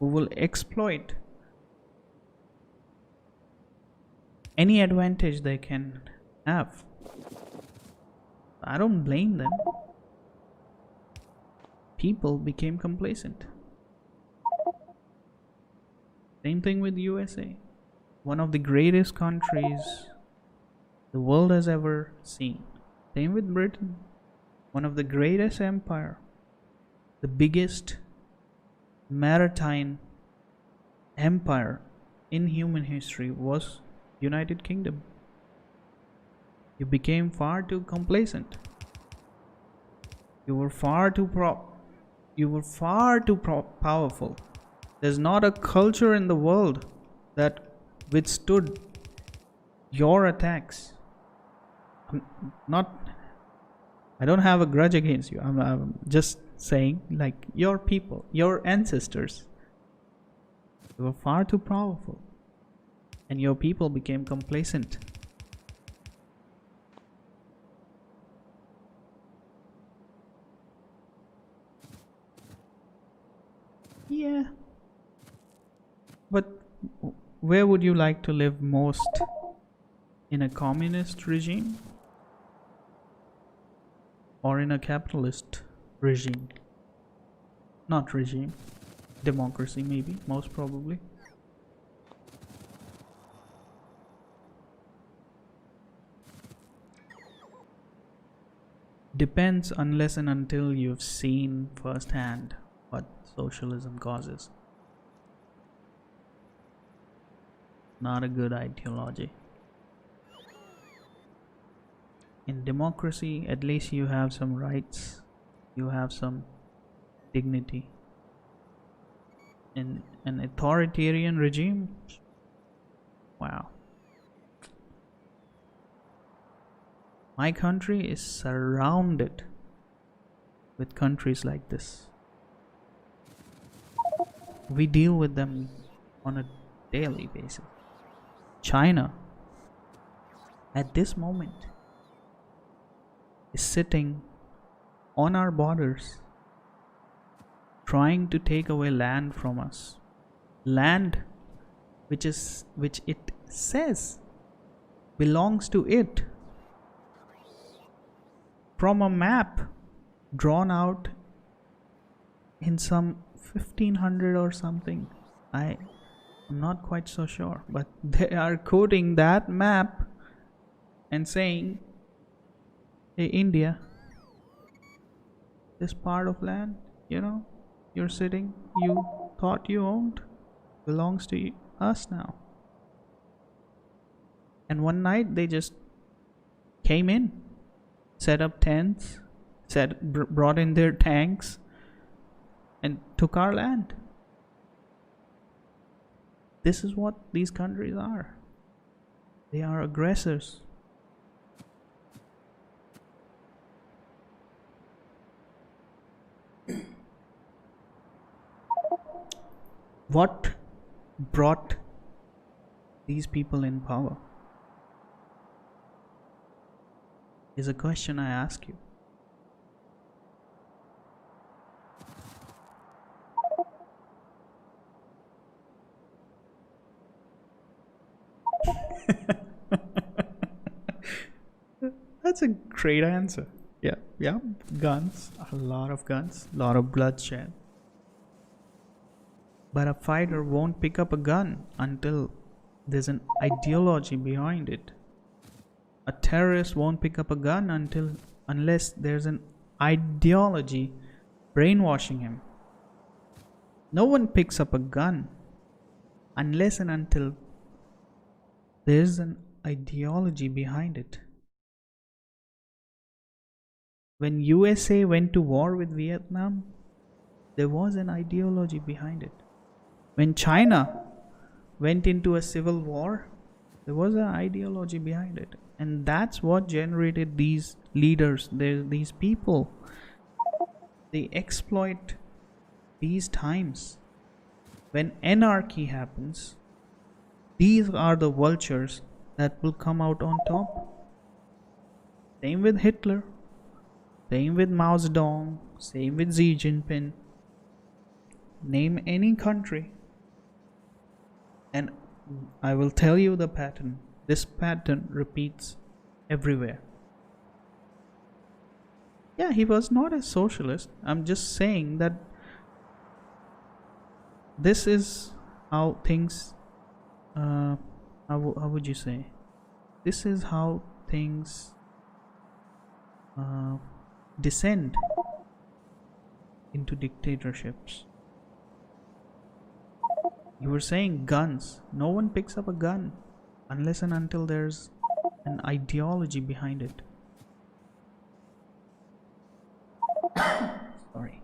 who will exploit any advantage they can have. I don't blame them. People became complacent. Same thing with USA. One of the greatest countries the world has ever seen. Same with Britain. One of the greatest empire. The biggest maritime empire in human history was United Kingdom. You became far too complacent. You were far too powerful. There's not a culture in the world that withstood your attacks. I don't have a grudge against you. I'm just saying, like, your people, your ancestors, they were far too powerful, and your people became complacent. Yeah, but where would you like to live most? In a communist regime or in a capitalist regime? Not regime, democracy maybe, most probably. Depends unless and until you've seen firsthand what socialism causes. Not a good ideology. In democracy, at least you have some rights, you have some dignity. In an authoritarian regime, wow. My country is surrounded with countries like this. We deal with them on a daily basis. China, at this moment, is sitting on our borders, trying to take away land from us. Land which it says belongs to it. From a map drawn out in some 1500 or something. I'm not quite so sure, but they are quoting that map and saying, hey India, this part of land, you're sitting, you thought you owned, belongs to us now. And one night they just came in, set up tents, brought in their tanks, and took our land. This is what these countries are. They are aggressors. What brought these people in power is a question I ask you. That's a great answer. Yeah, guns, a lot of bloodshed. But a fighter won't pick up a gun until there's an ideology behind it. A terrorist won't pick up a gun unless there's an ideology brainwashing him. No one picks up a gun unless and until there's an ideology behind it. When USA went to war with Vietnam, there was an ideology behind it. When China went into a civil war, there was an ideology behind it. And that's what generated these leaders, these people. They exploit these times. When anarchy happens, these are the vultures that will come out on top. Same with Hitler, same with Mao Zedong, same with Xi Jinping. Name any country, and I will tell you the pattern. This pattern repeats everywhere. Yeah, he was not a socialist. I'm just saying that this is how things, how would you say? This is how things descend into dictatorships. You were saying guns. No one picks up a gun unless and until there's an ideology behind it. Sorry.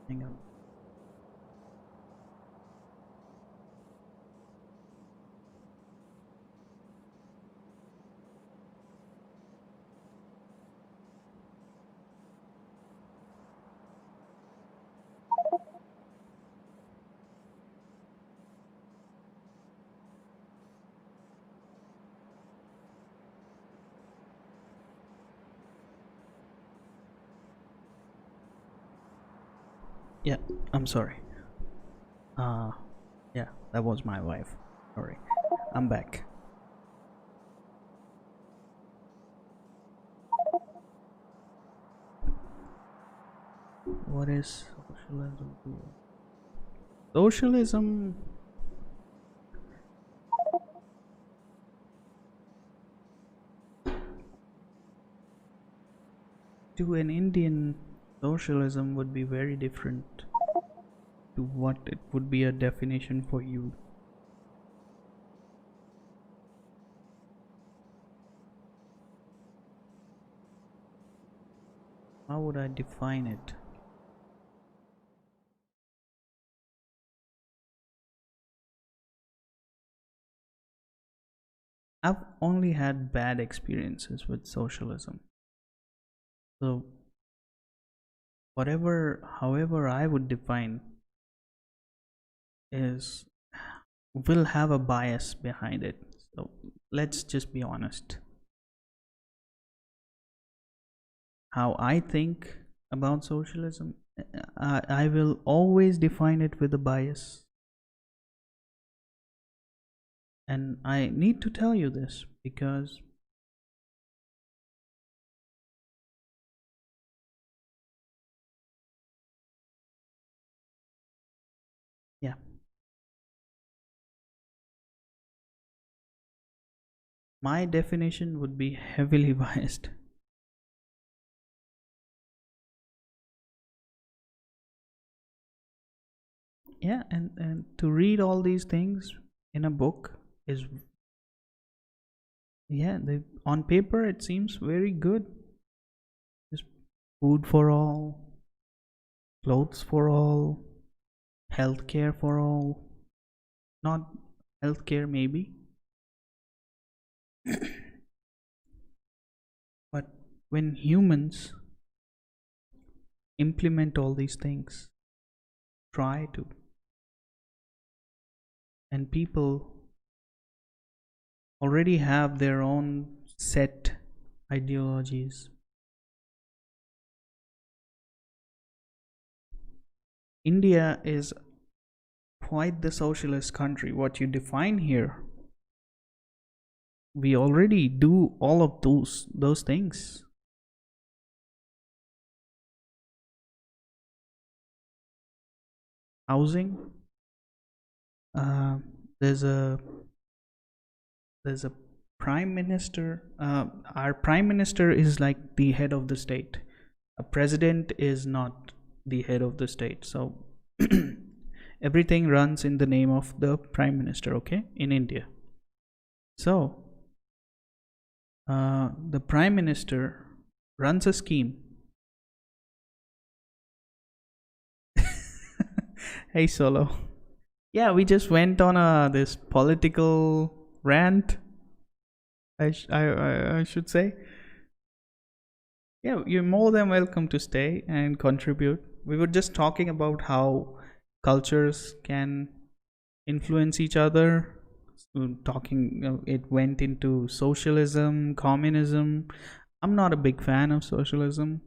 Hang on. Yeah, I'm sorry. Yeah, that was my wife. Sorry. I'm back. What is socialism? Socialism to an Indian, socialism would be very different to what it would be a definition for you. How would I define it? I've only had bad experiences with socialism. So however I would define is will have a bias behind it. So let's just be honest. How I think about socialism, I will always define it with a bias. And I need to tell you this because yeah, my definition would be heavily biased. Yeah, and to read all these things in a book is, yeah, on paper it seems very good. Just food for all, clothes for all, healthcare for all. Not healthcare maybe, but when humans implement all these things, try to, and people already have their own set ideologies. India is quite the socialist country, what you define here. We already do all of those things. Housing. Uh, there's a prime minister. Our prime minister is like the head of the state. A president is not the head of the state. So everything runs in the name of the prime minister, okay, in India. So the prime minister runs a scheme. Hey Solo. Yeah, we just went on this political rant. I should say. Yeah, you're more than welcome to stay and contribute. We were just talking about how cultures can influence each other. It went into socialism, communism. I'm not a big fan of socialism,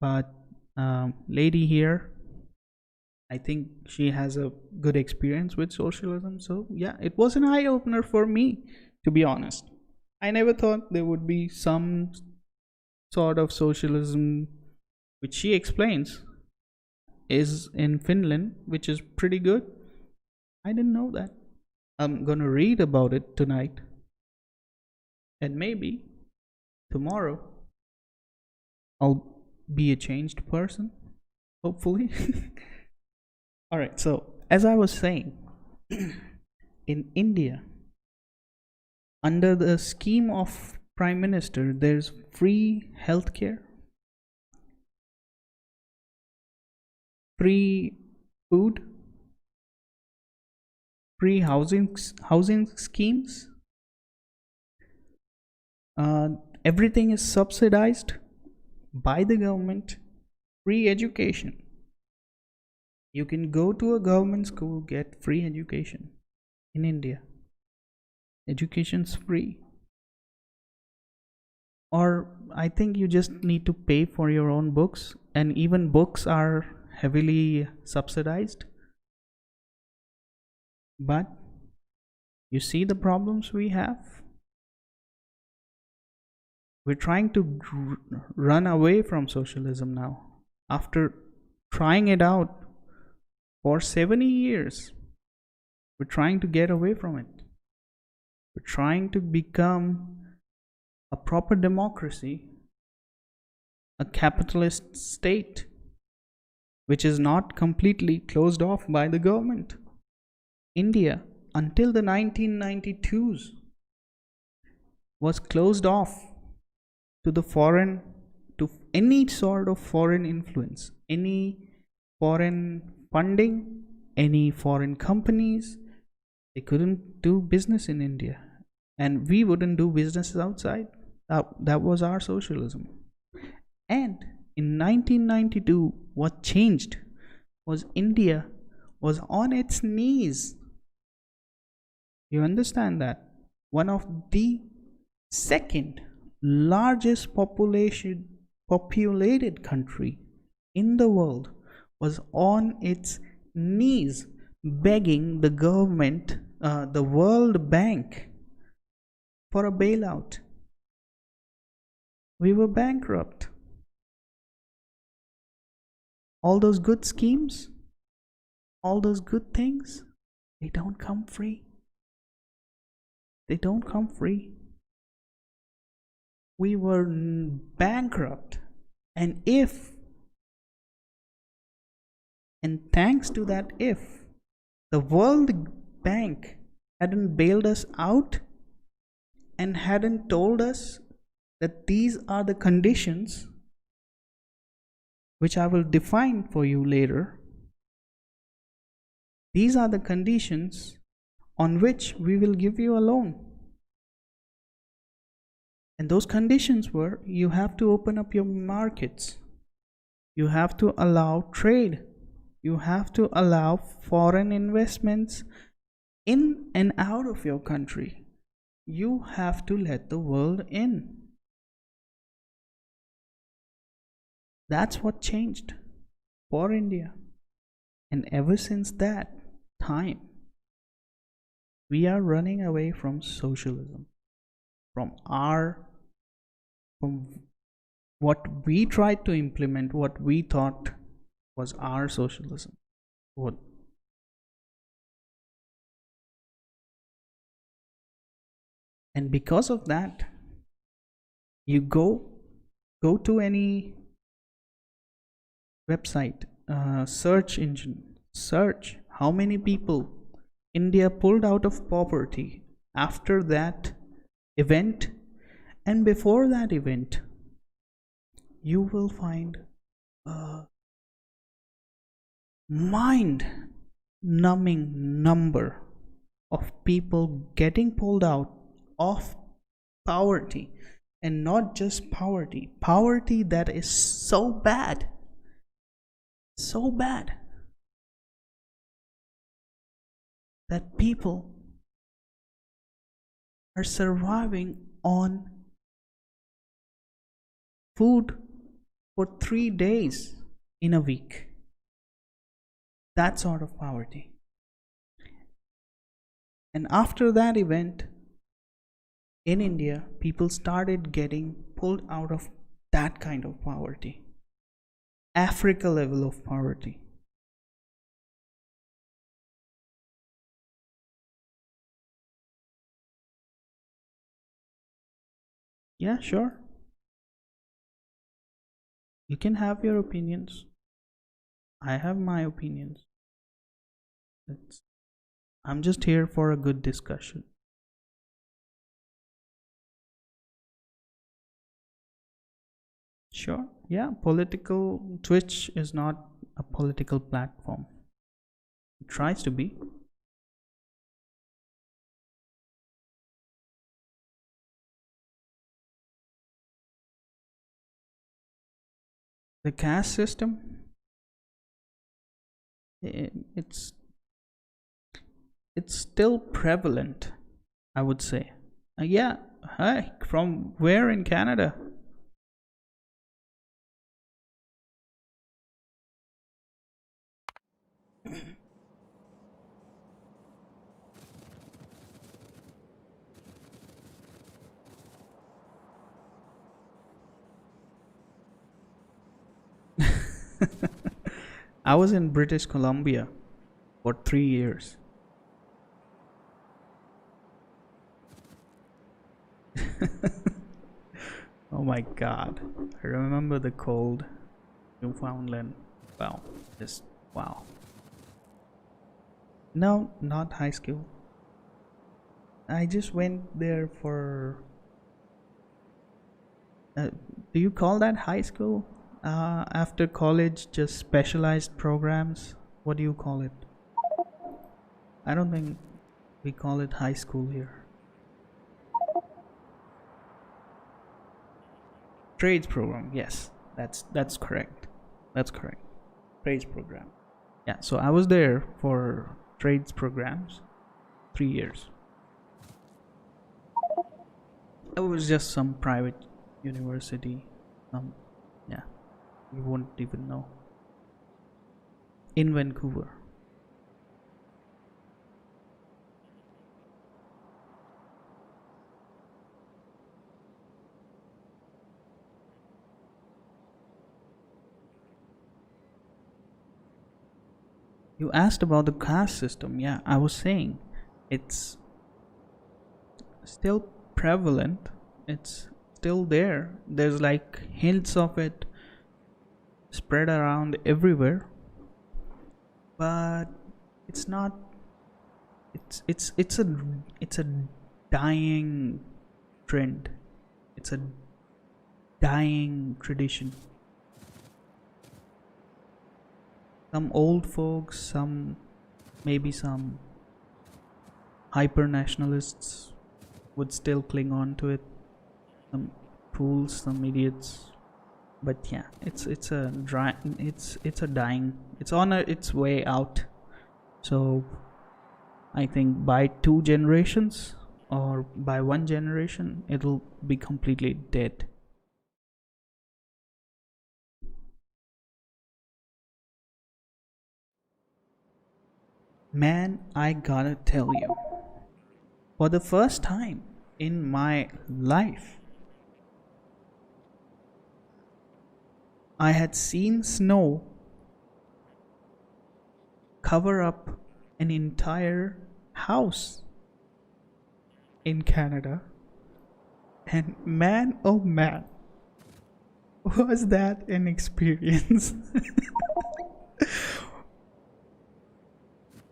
but lady here, I think she has a good experience with socialism. So yeah, it was an eye opener for me, to be honest. I never thought there would be some sort of socialism, which she explains is in Finland, which is pretty good. I didn't know that. I'm gonna read about it tonight, and maybe tomorrow I'll be a changed person, hopefully. All right, so as I was saying, in India, under the scheme of prime minister, there's free healthcare, free food, free housing schemes. Everything is subsidized by the government. Free education. You can go to a government school, get free education in India. Education's free. Or I think you just need to pay for your own books, and even books are heavily subsidized. But you see the problems we have? We're trying to run away from socialism now. After trying it out for 70 years, we're trying to get away from it. We're trying to become a proper democracy, a capitalist state, which is not completely closed off by the government. India, until the 1992s, was closed off to any sort of foreign influence, any foreign funding, any foreign companies. They couldn't do business in India, and we wouldn't do businesses outside. That was our socialism. And in 1992, what changed was India was on its knees. You understand that? One of the second largest populated country in the world was on its knees begging the government, the World Bank, for a bailout. We were bankrupt. All those good schemes, all those good things, they don't come free. They don't come free. We were bankrupt. And thanks to that, if the World Bank hadn't bailed us out and hadn't told us that these are the conditions, which I will define for you later, these are the conditions on which we will give you a loan. And those conditions were, you have to open up your markets, you have to allow trade, you have to allow foreign investments in and out of your country, you have to let the world in. That's what changed for India. And ever since that, time. We are running away from socialism, from what we tried to implement, what we thought was our socialism. What and because of that, you go to any website, search engine, search how many people India pulled out of poverty after that event and before that event. You will find a mind numbing number of people getting pulled out of poverty, and not just poverty that is so bad that people are surviving on food for 3 days in a week. That sort of poverty. And after that event in India, people started getting pulled out of that kind of poverty, Africa level of poverty. Yeah, sure. You can have your opinions. I have my opinions. I'm just here for a good discussion. Sure. Yeah, political Twitch is not a political platform. It tries to be. The caste system, it's still prevalent, I would say. Yeah. Hi, from where in Canada? I was in British Columbia for 3 years. Oh my god. I remember the cold. Newfoundland. Wow. Just wow. No, not high school. I just went there for. Do you call that high school? After college, just specialized programs. What do you call it? I don't think we call it high school here. Trades program. Yes, that's correct. That's correct. Trades program. Yeah. So I was there for trades programs, 3 years. It was just some private university. Yeah, you won't even know. In Vancouver. You asked about the caste system. Yeah, I was saying it's still prevalent. It's still there. There's like hints of it spread around everywhere. But it's not it's a dying trend. It's a dying tradition. Some old folks, maybe some hyper nationalists would still cling on to it. Some fools, some idiots. But yeah, it's a dying. It's on its way out. So I think by 2 generations or by 1 generation, it'll be completely dead. Man, I gotta tell you, for the first time in my life, I had seen snow cover up an entire house in Canada. And man, oh man, was that an experience?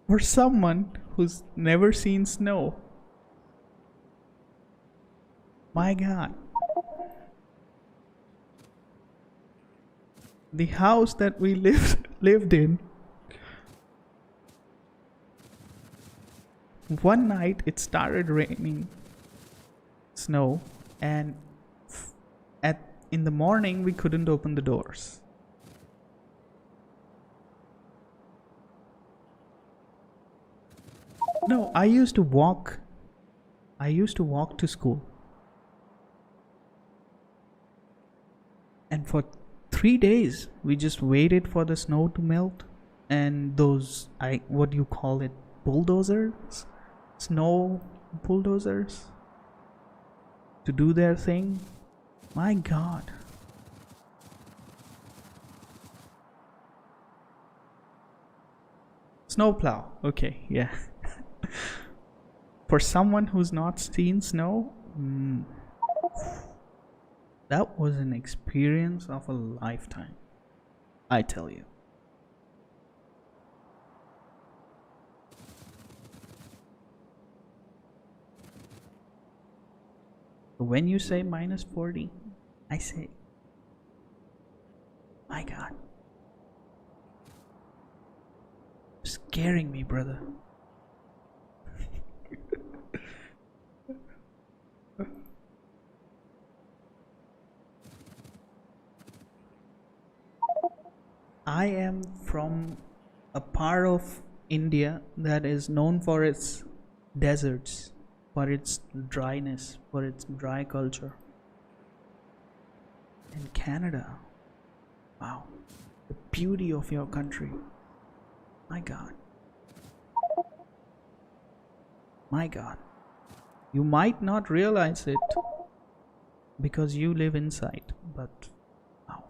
For someone who's never seen snow, my god. The house that we lived in, one night it started raining snow, and at in the morning we couldn't open the doors. No, I used to walk to school, and for 3 days we just waited for the snow to melt, and those, I what do you call it, bulldozers, snow bulldozers, to do their thing. My god. Snowplow, okay, yeah. For someone who's not seen snow, that was an experience of a lifetime, I tell you. When you say minus 40, I say, my god, scaring me, brother. I am from a part of India that is known for its deserts, for its dryness, for its dry culture. And Canada, wow, the beauty of your country. My god. My god. You might not realize it because you live inside, but wow.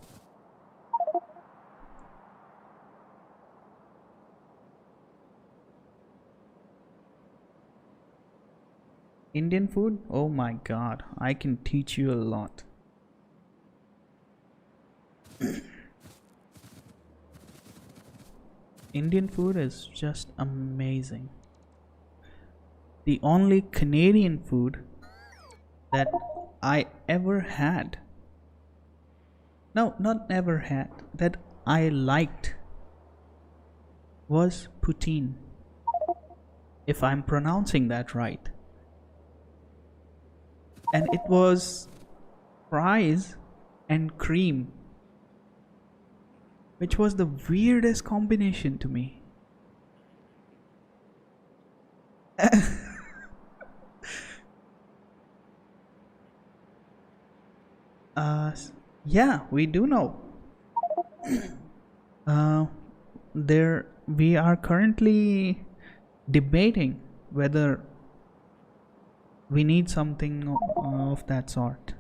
Indian food? Oh my god, I can teach you a lot. Indian food is just amazing. The only Canadian food that I ever had, no, not ever had, that I liked was poutine, if I'm pronouncing that right. And it was fries and cream, which was the weirdest combination to me. Yeah, we do know. There, we are currently debating whether we need something of that sort.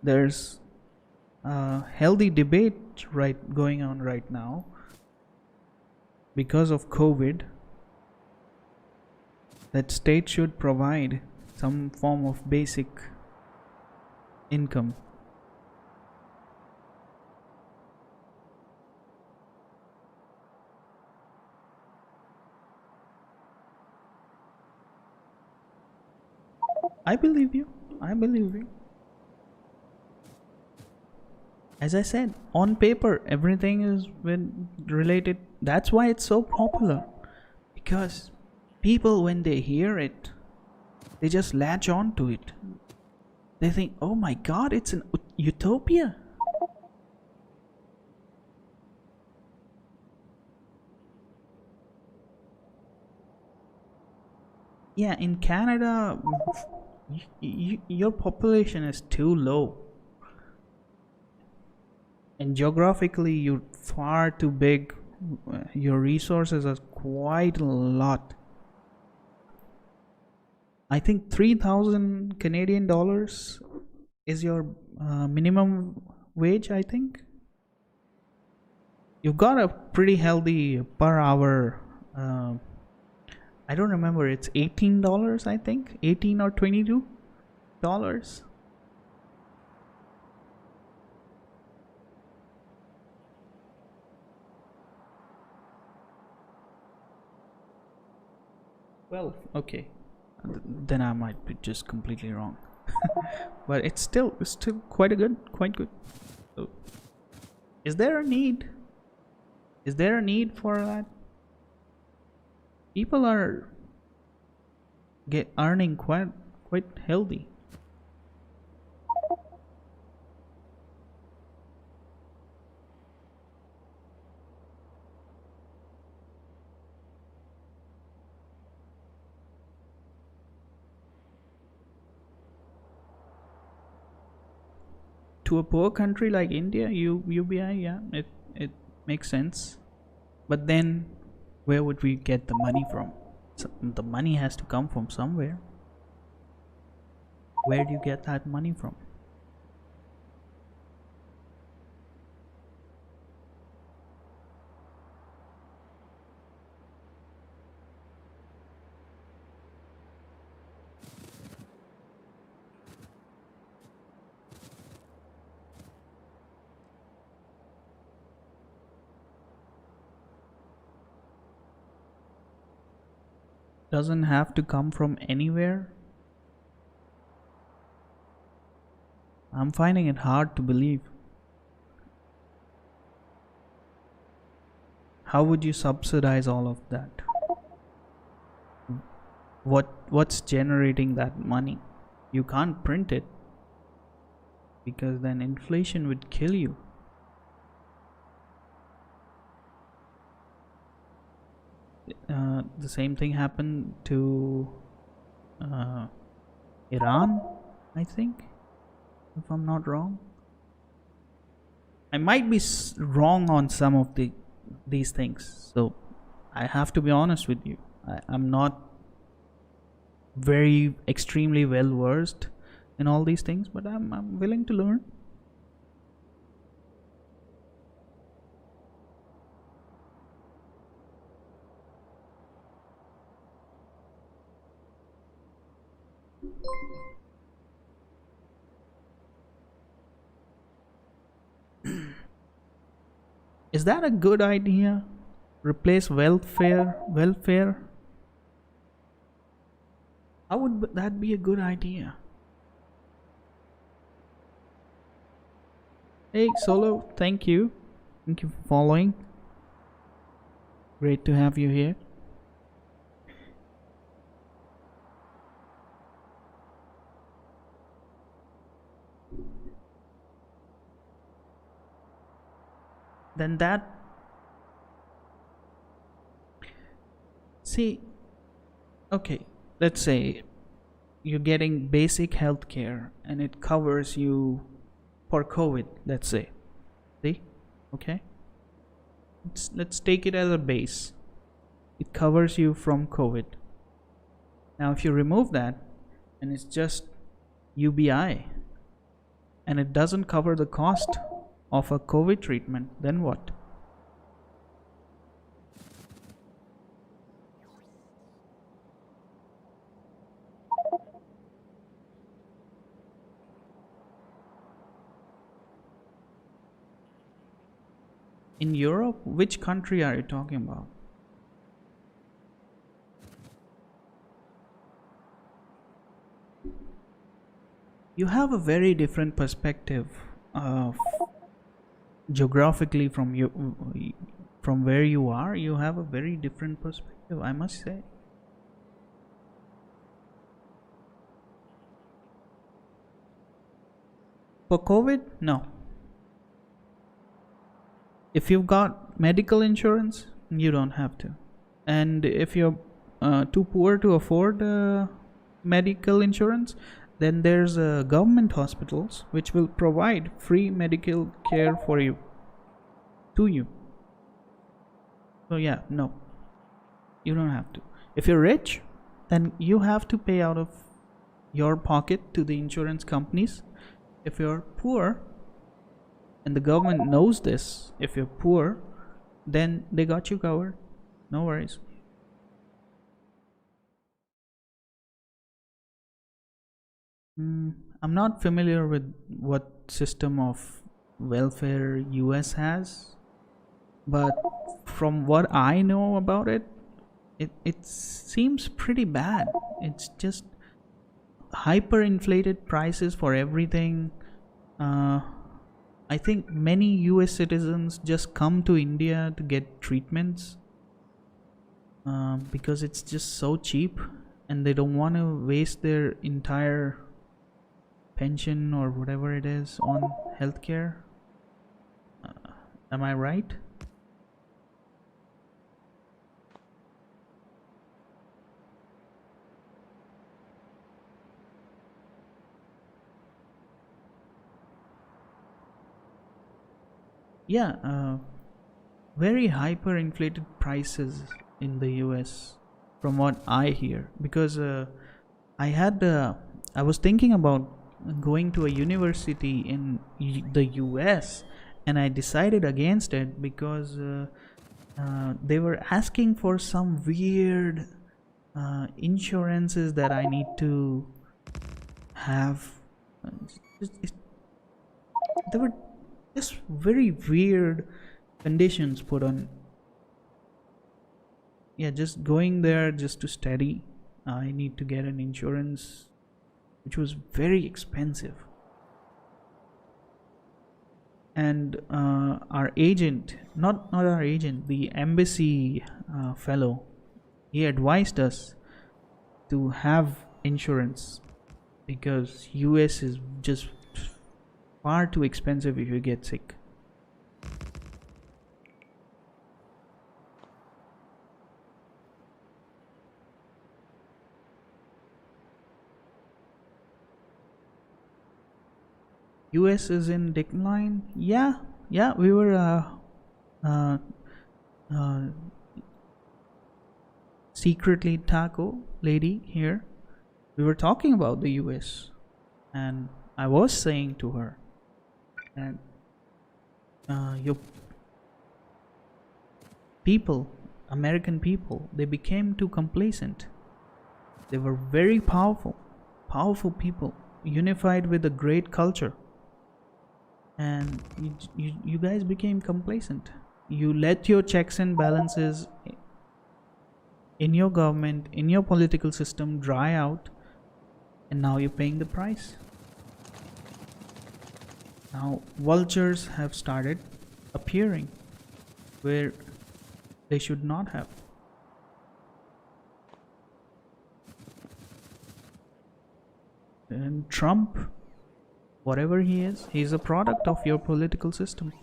There's a healthy debate going on right now because of COVID, that state should provide some form of basic income. I believe you. I believe you. As I said, on paper, everything is related. That's why it's so popular. Because people, when they hear it, they just latch on to it. They think, oh my god, it's an utopia. Yeah, in Canada, your population is too low. And geographically, you're far too big Your resources are quite a lot. I think 3,000 Canadian dollars is your minimum wage, I think. You've got a pretty healthy per hour. I don't remember, it's $18, I think. 18 or $22. Well, okay. Then I might be just completely wrong. But it's still quite good. So, is there a need? Is there a need for that? People are earning quite healthy. To a poor country like India, UBI, yeah, it makes sense. But then, where would we get the money from? So the money has to come from somewhere. Where do you get that money from? Doesn't have to come from anywhere. I'm finding it hard to believe. How would you subsidize all of that? What's generating that money? You can't print it, because then inflation would kill you. The same thing happened to Iran, I think, if I'm not wrong. I might be wrong on some of these things, so I have to be honest with you. I'm not very extremely well versed in all these things, but I'm willing to learn. Is that a good idea? Replace welfare? How would that be a good idea? Hey Solo, thank you for following. Great to have you here. Then okay, let's say you're getting basic health care and it covers you for COVID, let's say. See? Okay? Let's take it as a base. It covers you from COVID. Now if you remove that and it's just UBI and it doesn't cover the cost of a COVID treatment, then what? In Europe, which country are you talking about? You have a very different perspective of geographically from where you are. You have a very different perspective, I must say. For COVID, no. If you've got medical insurance, you don't have to. And if you're too poor to afford medical insurance, then there's government hospitals which will provide free medical care for you, to you. So yeah, no, you don't have to. If you're rich, then you have to pay out of your pocket to the insurance companies. If you're poor, and the government knows this, if you're poor, then they got you covered. No worries. I'm not familiar with what system of welfare US has, but from what I know about it, it seems pretty bad. It's just hyperinflated prices for everything. Uh, I think many US citizens just come to India to get treatments because it's just so cheap and they don't want to waste their entire pension or whatever it is on healthcare. Am I right? Yeah, very hyperinflated prices in the US from what I hear, because I was thinking about going to a university in the US, and I decided against it because they were asking for some weird insurances that I need to have. There were just very weird conditions put on. Yeah, just going there just to study, I need to get an insurance which was very expensive. And our agent, not our agent, the embassy fellow, he advised us to have insurance because US is just far too expensive if you get sick. US is in decline. Yeah, we were uh, uh, secretly taco lady here. We were talking about the US, and I was saying to her, and your people, American people, they became too complacent. They were very powerful people, unified with a great culture. And you guys became complacent. You let your checks and balances in your government, in your political system dry out, and now you're paying the price. Now vultures have started appearing where they should not have. And Trump, whatever he is, he's a product of your political system.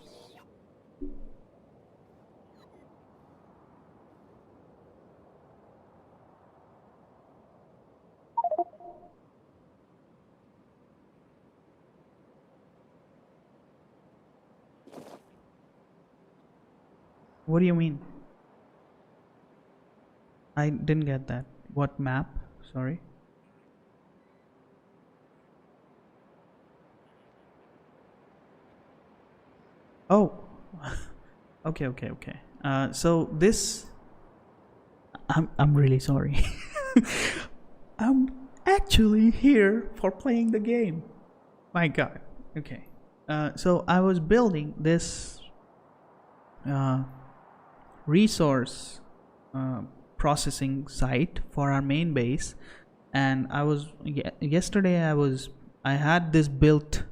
What do you mean? I didn't get that. What map? Sorry. Oh, okay. So this, I'm really sorry. I'm actually here for playing the game. My God. Okay. So I was building this resource processing site for our main base, and yesterday I had this built,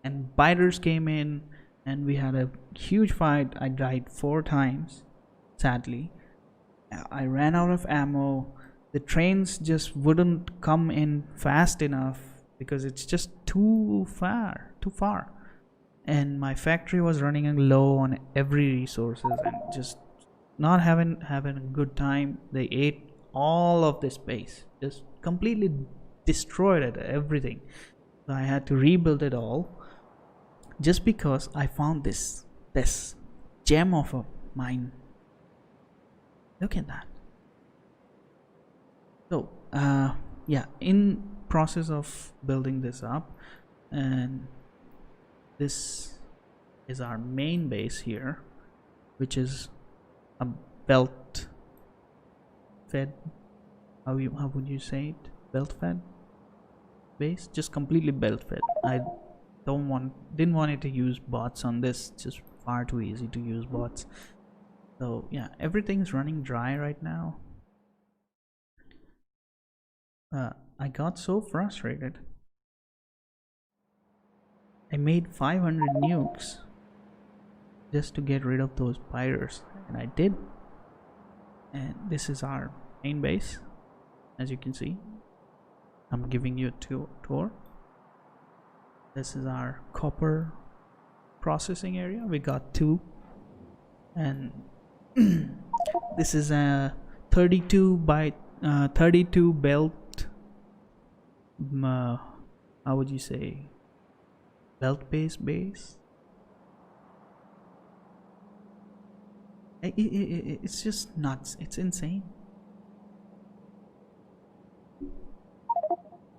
and biters came in, and we had a huge fight. I died 4 times, sadly. I ran out of ammo. The trains just wouldn't come in fast enough because it's just too far. And my factory was running low on every resources and just not having a good time. They ate all of this space, just completely destroyed it, everything. So I had to rebuild it all, just because I found this gem of a mine Look at that. So yeah, in process of building this up, and this is our main base here, which is a belt fed, how would you say it, belt fed base, just completely belt fed. I didn't want it to use bots on this, just far too easy to use bots. So yeah, everything's running dry right now. I got so frustrated. I made 500 nukes just to get rid of those spiders, and I did. And this is our main base, as you can see. I'm giving you a tour. This is our copper processing area. We got 2, and this is a 32 by 32 belt. How would you say? Belt based base. It's just nuts. It's insane.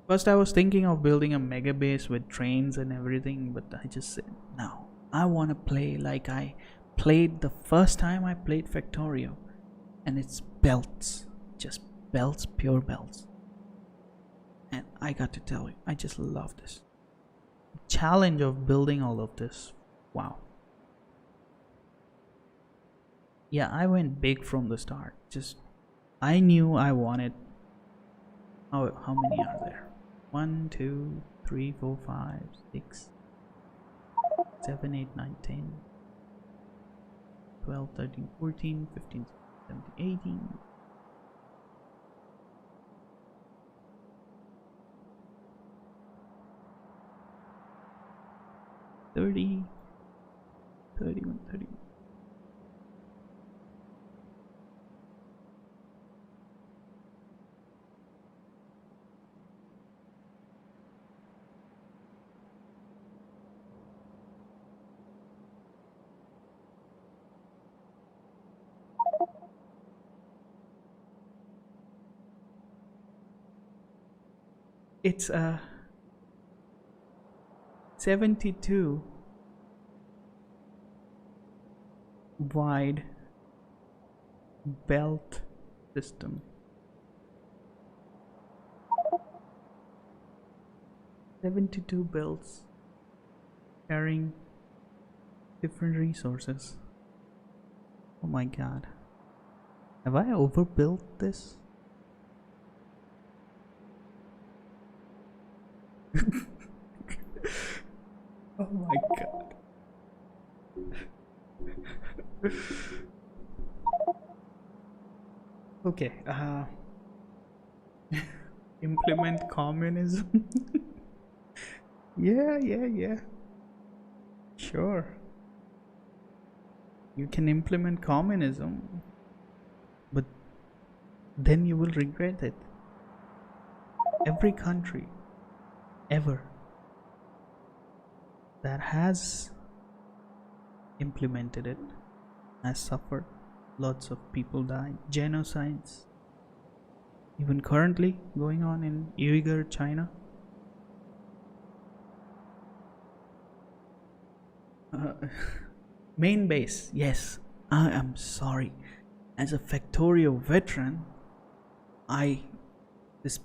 First I was thinking of building a mega base with trains and everything, but I just said no, I want to play like I played the first time I played Factorio, and it's belts, just belts, pure belts. And I got to tell you, I just love this challenge of building all of this. Wow. Yeah, I went big from the start. Just I knew I wanted. How many are there? 1 2 3 4 5 6 7 8 9 10 12 13 14 15 17 18 30 31 30. It's a 72 wide belt system. 72 belts carrying different resources. Oh my god. Have I overbuilt this? Oh my god. Okay, implement communism. Yeah. Sure. You can implement communism, but then you will regret it. Every country ever that has implemented it has suffered. Lots of people died. Genocides, even currently going on in Uyghur, China. Main base, yes. I am sorry. As a Factorio veteran, this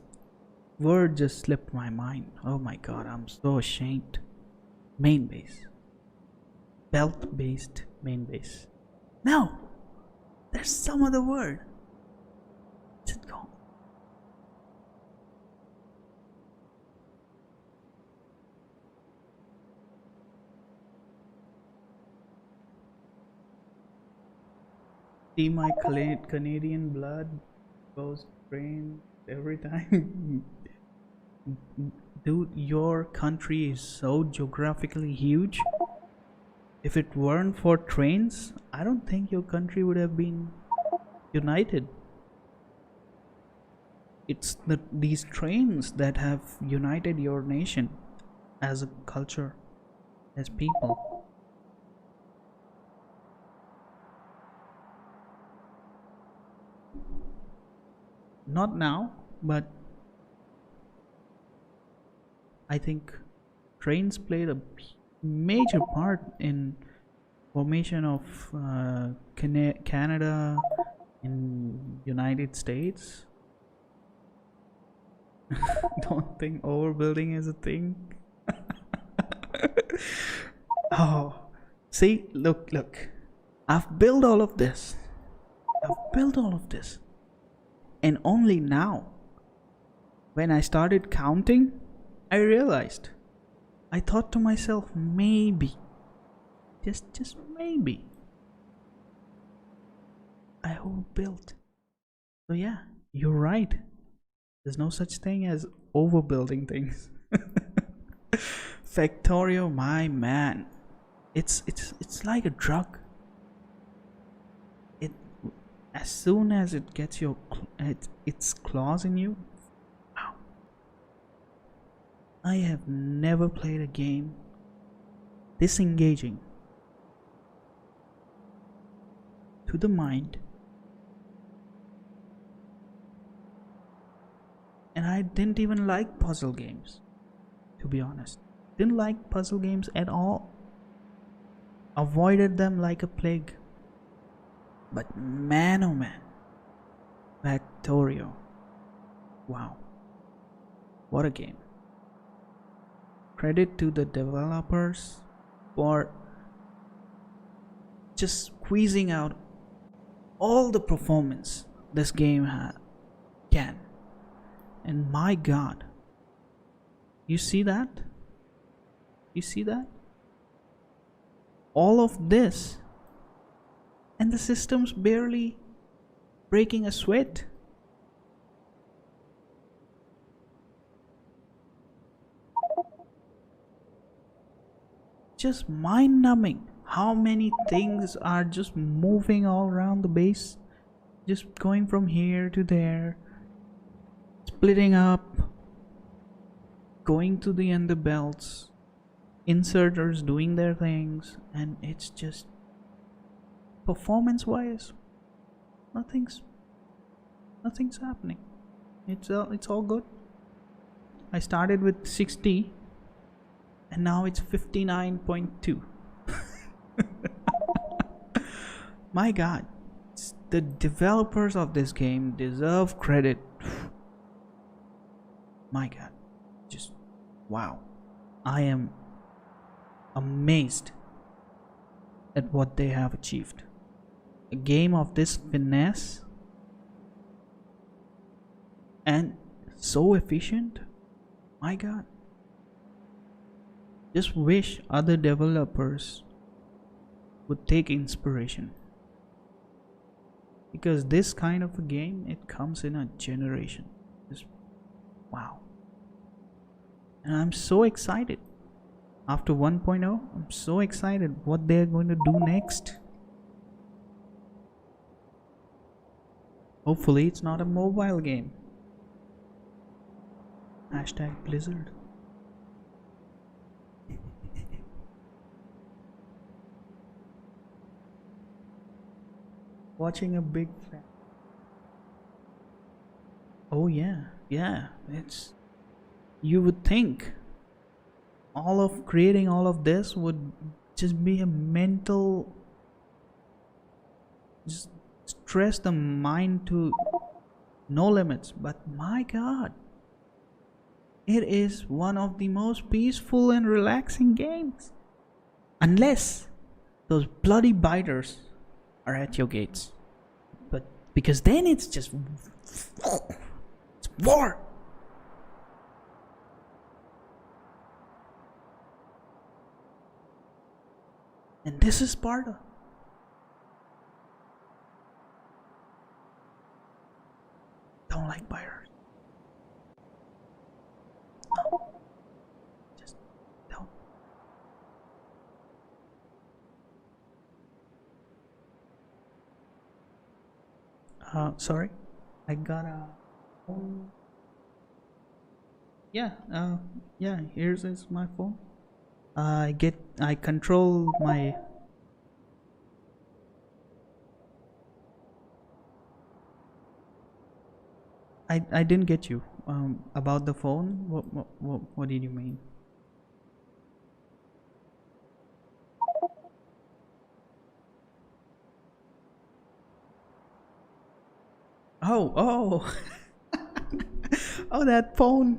word just slipped my mind. Oh my god, I'm so ashamed. Main base. Belt based main base. No! There's some other word. What's it called? See my Canadian blood goes drain every time. Dude, your country is so geographically huge. If it weren't for trains, I don't think your country would have been united. It's these trains that have united your nation as a culture, as people. Not now, but I think trains played a major part in formation of Canada in United States. Don't think overbuilding is a thing. Oh, see, look. I've built all of this. And only now, when I started counting, I realized. I thought to myself, maybe, just maybe, I overbuilt. So yeah, you're right. There's no such thing as overbuilding things. Factorio, my man, it's like a drug. It as soon as it gets its claws in you, wow. I have never played a game this engaging to the mind, and I didn't even like puzzle games, to be honest. Didn't like puzzle games at all. Avoided them like a plague. But man, oh man, Factorio, wow, what a game. Credit to the developers for just squeezing out all the performance this game can. And my god, you see that? All of this, and the system's barely breaking a sweat. Just mind-numbing how many things are just moving all around the base, just going from here to there, splitting up, going to the end of belts, inserters doing their things, and it's just performance wise nothing's happening. It's all good. I started with 60 and now it's 59.2. My god, the developers of this game deserve credit. My god, just wow. I am amazed at what they have achieved. A game of this finesse and so efficient. My god, just wish other developers would take inspiration, because this kind of a game, it comes in a generation. Just wow. And I'm so excited. After 1.0, I'm so excited what they're going to do next. Hopefully it's not a mobile game. Hashtag Blizzard. Watching a big fan. Oh yeah, it's, you would think all of creating all of this would just be a mental, just stress the mind to no limits, but my god, it is one of the most peaceful and relaxing games, unless those bloody biters are at your gates. But because then it's just it's war. And this is Sparta. Don't like biters. No. Just don't. Sorry. I got a... Yeah, here's my phone. I control my... I didn't get you. About the phone. What did you mean? Oh. Oh, that phone.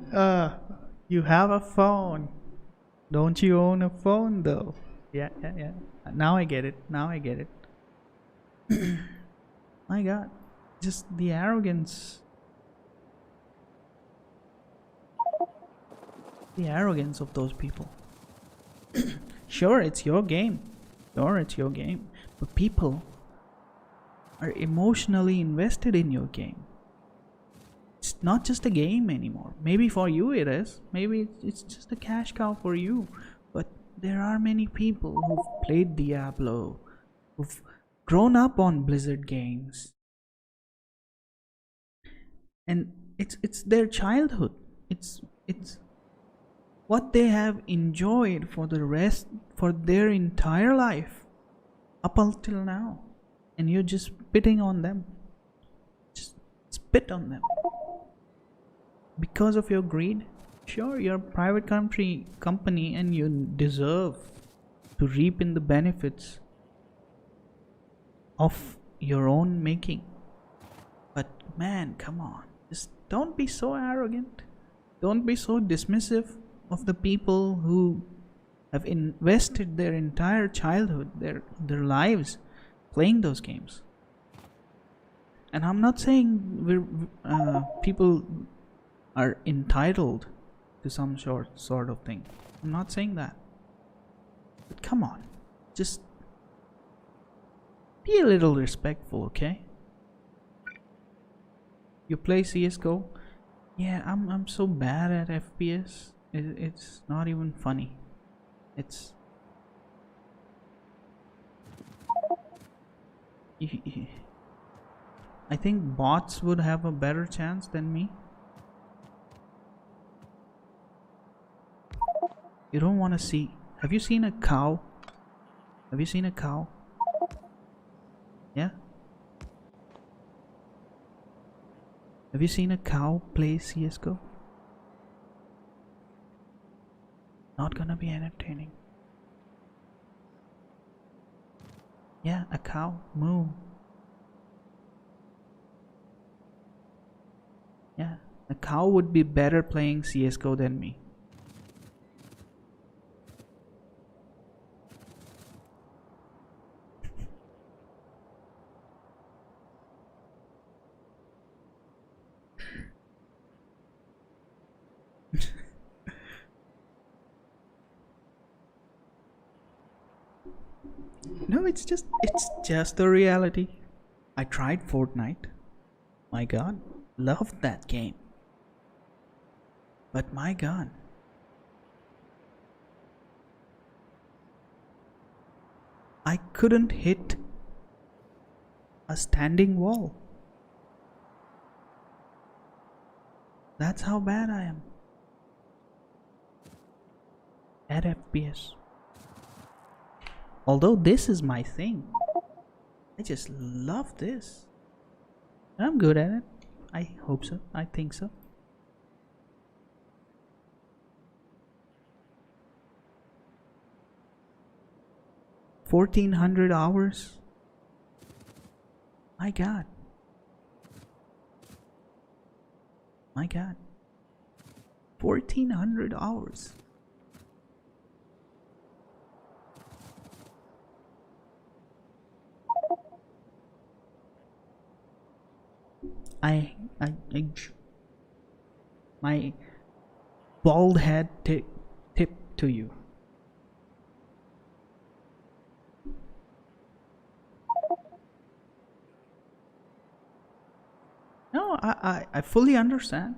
You have a phone. Don't you own a phone though? Yeah. Now I get it. My God, just the arrogance. The arrogance of those people. Sure, it's your game. But people are emotionally invested in your game. It's not just a game anymore. Maybe for you it is. Maybe it's just a cash cow for you. But there are many people who've played Diablo, who've grown up on Blizzard games, and it's their childhood. It's what they have enjoyed for their entire life up until now, and you're just spitting on them. Just spit on them because of your greed. Sure, you're a private company and you deserve to reap in the benefits of your own making. But man, come on, just don't be so arrogant. Don't be so dismissive of the people who have invested their entire childhood, their lives playing those games. And I'm not saying people are entitled to some sort of thing. I'm not saying that. But come on, just be a little respectful, okay? You play CS:GO? Yeah, I'm so bad at FPS. It's not even funny. It's I think bots would have a better chance than me. You don't want to see. Have you seen a cow? Yeah? Have you seen a cow play CS:GO? Not gonna be entertaining. Yeah, a cow. Moo. Yeah, a cow would be better playing CS:GO than me. No, it's just the reality. I tried Fortnite. My God, loved that game. But my God, I couldn't hit a standing wall. That's how bad I am at FPS. Although this is my thing, I just love this. I'm good at it. I hope so. I think so. $1,400 hours. My God. 1,400 hours. I my bald head tip to you. No, I fully understand.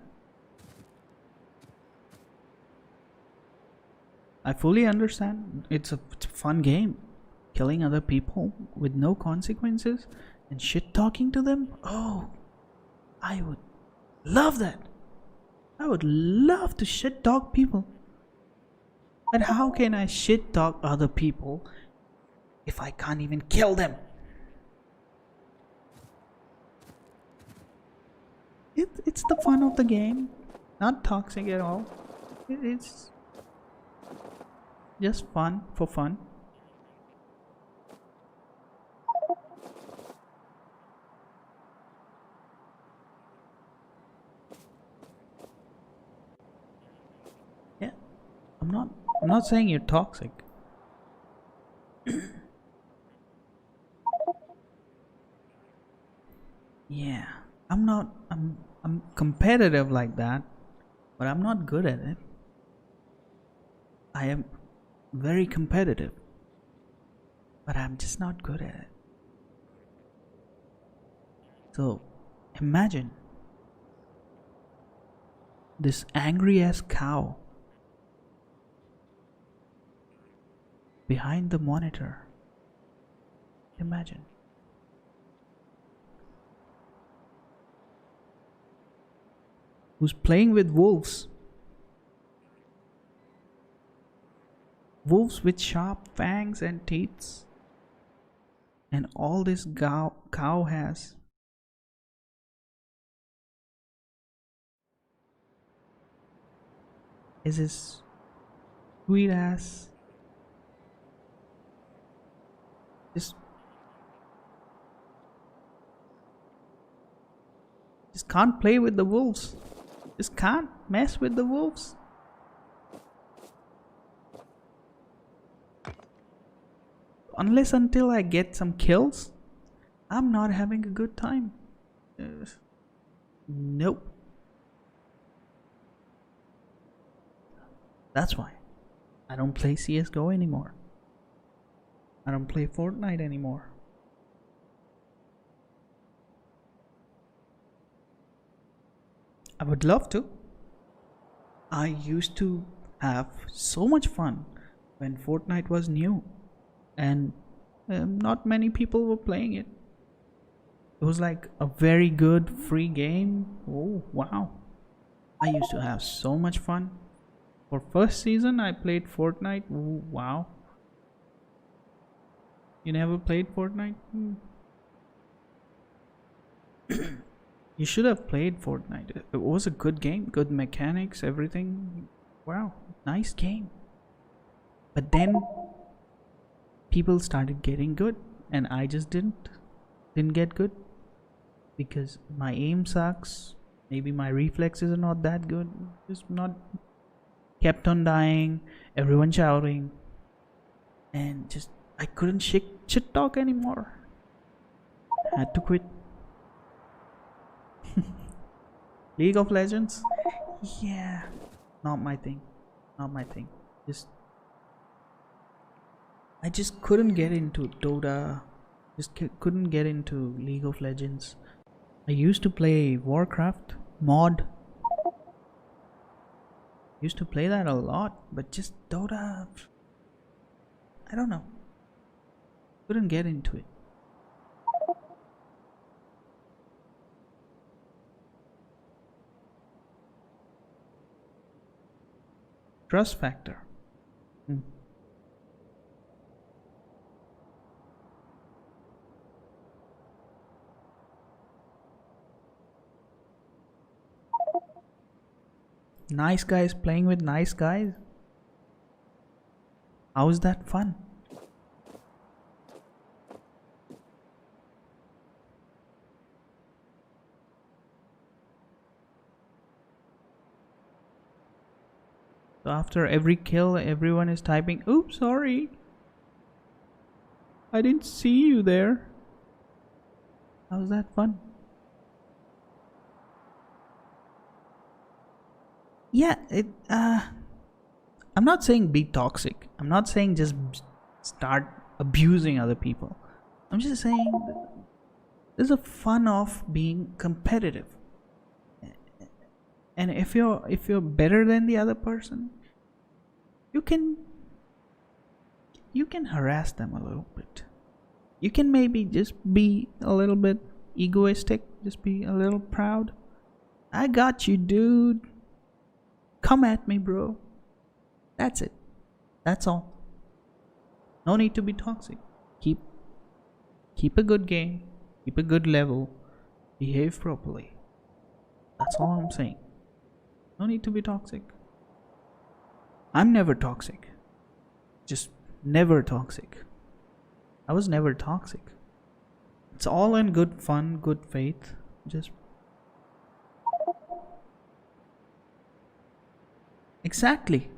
I fully understand. It's a fun game. Killing other people with no consequences and shit talking to them. Oh, I would love that. I would love to shit talk people. But how can I shit talk other people if I can't even kill them? it's the fun of the game. Not toxic at all. It's just fun for fun. Yeah, I'm not saying you're toxic. Yeah, I'm competitive like that, but I'm not good at it. I am very competitive, but I'm just not good at it. So imagine this angry ass cow behind the monitor. Imagine. Who's playing with wolves. Wolves with sharp fangs and teeth. And all this cow has. Is his sweet ass. Just can't play with the wolves. Just can't mess with the wolves. Unless until I get some kills, I'm not having a good time. Nope. That's why I don't play CSGO anymore. I don't play Fortnite anymore. I would love to. I used to have so much fun when Fortnite was new, and not many people were playing it. It was like a very good free game. Oh wow, I used to have so much fun. For first season I played Fortnite. Ooh, wow. You never played Fortnite? You should have played Fortnite. It was a good game, good mechanics, everything. Wow, nice game. But then people started getting good and I just didn't get good because my aim sucks. Maybe my reflexes are not that good. Just not kept on dying, everyone shouting, and just I couldn't shit talk anymore. Had to quit. League of Legends? Yeah, not my thing. Not my thing. I just couldn't get into Dota. Just couldn't get into League of Legends. I used to play Warcraft mod. Used to play that a lot, but just Dota, I don't know. Couldn't get into it. Trust factor. Nice guys playing with nice guys. How is that fun? So after every kill, everyone is typing, "Oops, sorry. I didn't see you there." How's that fun? Yeah, I'm not saying be toxic. I'm not saying just start abusing other people. I'm just saying there's a fun of being competitive. And if you're better than the other person, you can harass them a little bit. You can maybe just be a little bit egoistic, just be a little proud. I got you, dude. Come at me, bro. That's it. That's all. No need to be toxic. Keep a good game. Keep a good level. Behave properly. That's all I'm saying. No need to be toxic. I'm never toxic. Just never toxic. I was never toxic. It's all in good fun, good faith. Just exactly.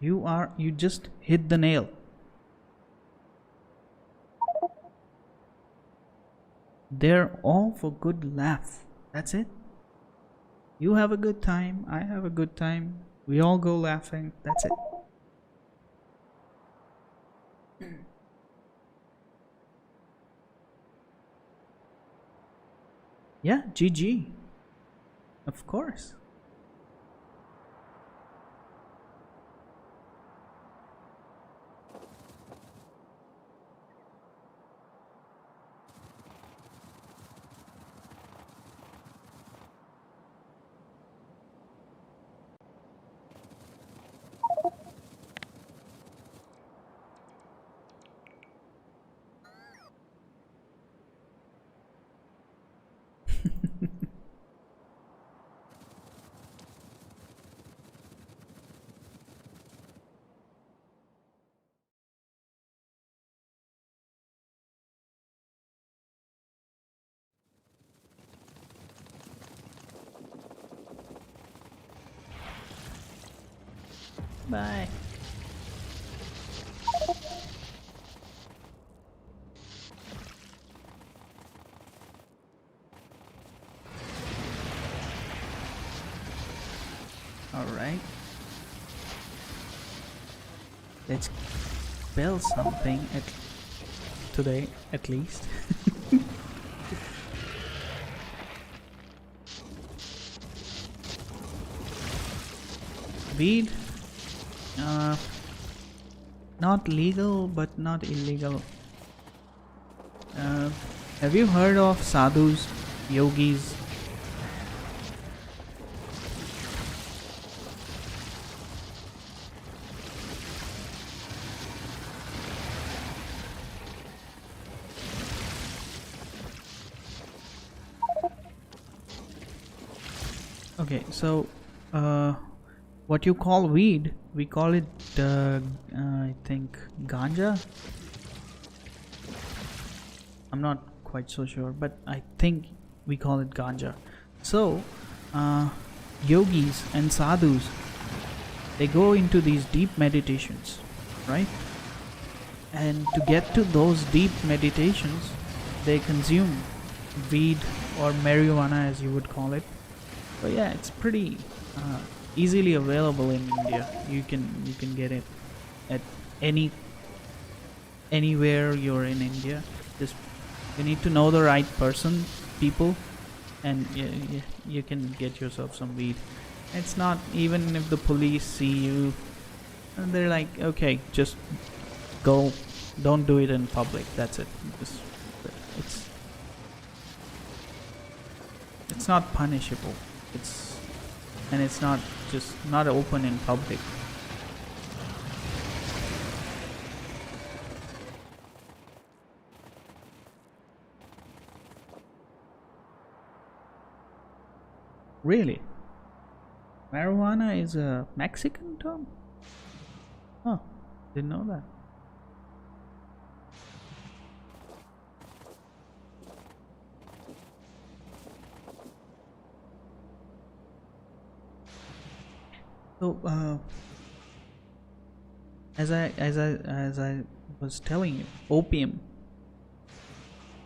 You just hit the nail. They're all for good laugh. That's it. You have a good time, I have a good time. We all go laughing. That's it. Yeah, GG. Of course. Bye. All right. Let's build something today, at least. Weed. Not legal, but not illegal. Have you heard of sadhus, yogis? Okay, so what you call weed, we call it I think ganja. I'm not quite so sure, but I think we call it ganja. So yogis and sadhus, they go into these deep meditations, right? And to get to those deep meditations, they consume weed or marijuana, as you would call it. But yeah, it's pretty easily available in India. You can get it at anywhere you're in India. Just you need to know the right people, and you can get yourself some weed. It's not even if the police see you, and they're like, okay, just go, don't do it in public. That's it. It's not punishable. It's not just not open in public. Really? Marijuana is a Mexican term? Oh, didn't know that. So, as I was telling you, opium.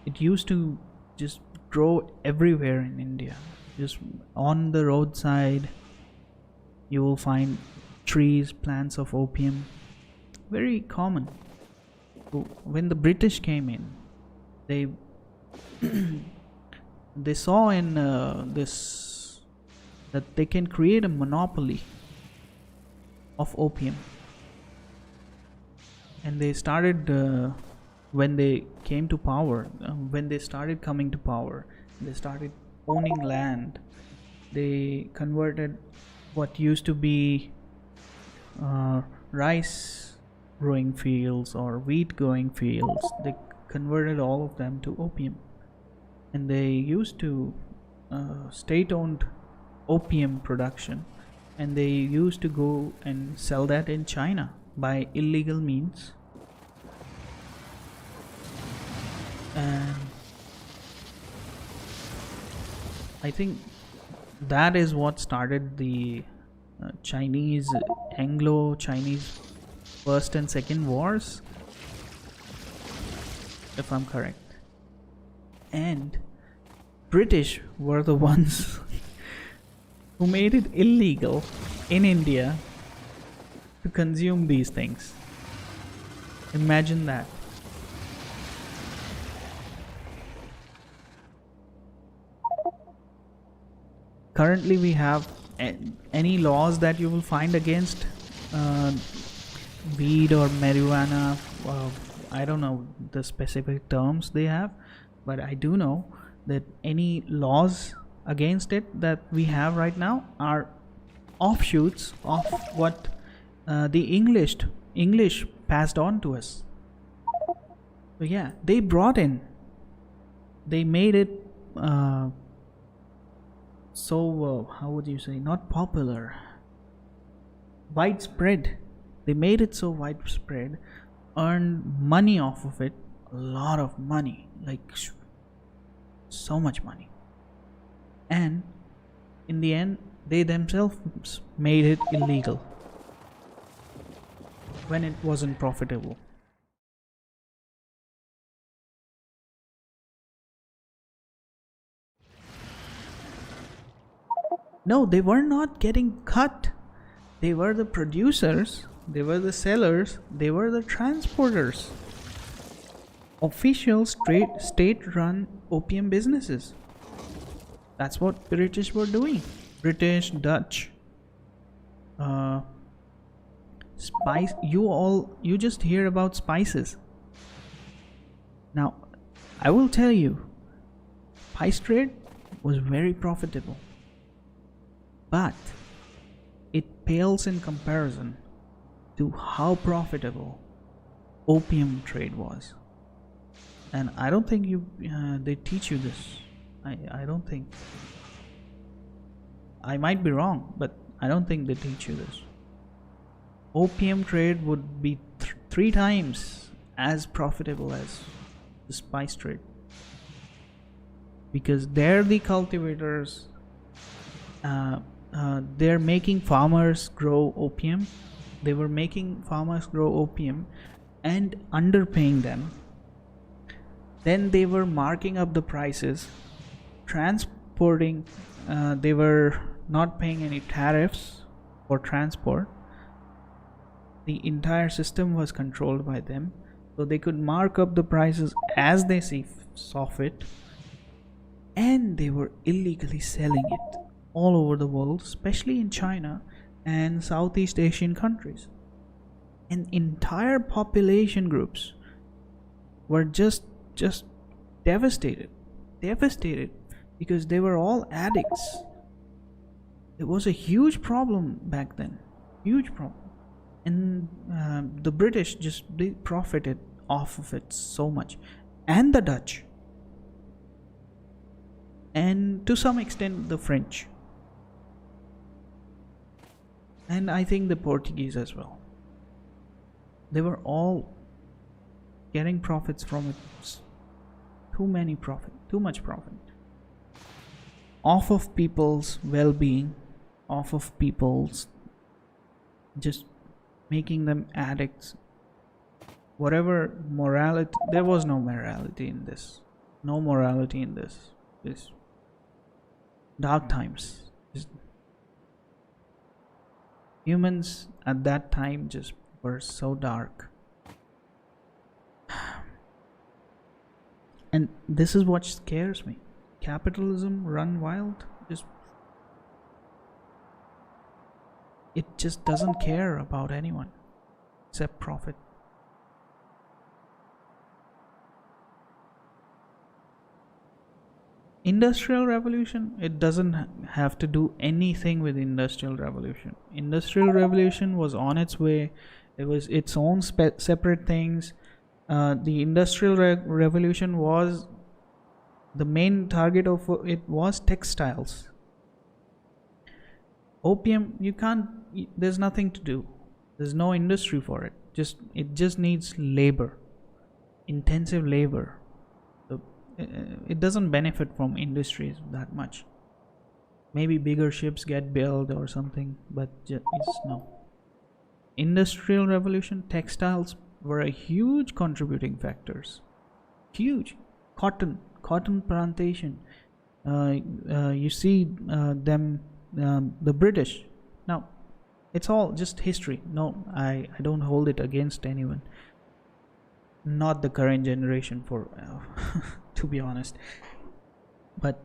It used to just grow everywhere in India. Just on the roadside, you will find trees, plants of opium. Very common. So when the British came in, they they saw in this that they can create a monopoly of opium, and they started when they came to power. When they started coming to power, they started owning land. They converted what used to be rice growing fields or wheat growing fields. They converted all of them to opium, and they used to state-owned opium production, and they used to go and sell that in China by illegal means. And I think that is what started the Chinese, Anglo-Chinese First and Second Wars, if I'm correct. And British were the ones who made it illegal in India to consume these things. Imagine that. Currently we have any laws that you will find against weed or marijuana. I don't know the specific terms they have, but I do know that any laws against it that we have right now are offshoots of what the English passed on to us. So yeah, they brought in, they made it how would you say, not popular, widespread. They made it so widespread, earned money off of it, a lot of money, like so much money. And in the end, they themselves made it illegal when it wasn't profitable. No, they were not getting cut. They were the producers, they were the sellers, they were the transporters. Official state-run opium businesses. That's what British were doing. British, Dutch. Spice. You just hear about spices. Now, I will tell you, spice trade was very profitable. But it pales in comparison to how profitable opium trade was. And I don't think they teach you this. I don't think. I might be wrong, but I don't think they teach you this. Opium trade would be 3 times as profitable as the spice trade, because they're the cultivators. They're making farmers grow opium. They were making farmers grow opium and underpaying them. Then they were marking up the prices, transporting. They were not paying any tariffs for transport. The entire system was controlled by them, so they could mark up the prices as they saw fit, and they were illegally selling it all over the world, especially in China and Southeast Asian countries. And entire population groups were just devastated because they were all addicts. It was a huge problem back then, huge problem. And the British they profited off of it so much, and the Dutch, and to some extent the French, and I think the Portuguese as well. They were all getting profits from it. Too much profit off of people's well-being, off of people's just making them addicts. Whatever morality, there was no morality in this. No morality in this. This dark times. Humans at that time just were so dark. And this is what scares me. Capitalism run wild. It just doesn't care about anyone except profit. Industrial revolution, it doesn't have to do anything with industrial revolution. Industrial revolution was on its way. It was its own separate things. The industrial revolution was the main target of it was textiles. Opium, you can't, there's nothing to do. There's no industry for it. It just needs labor, intensive labor. So it doesn't benefit from industries that much. Maybe bigger ships get built or something, but it's no. Industrial revolution, textiles were a huge contributing factors. Huge. Cotton plantation. You see them, the British. Now, it's all just history. No, I don't hold it against anyone. Not the current generation, for to be honest. But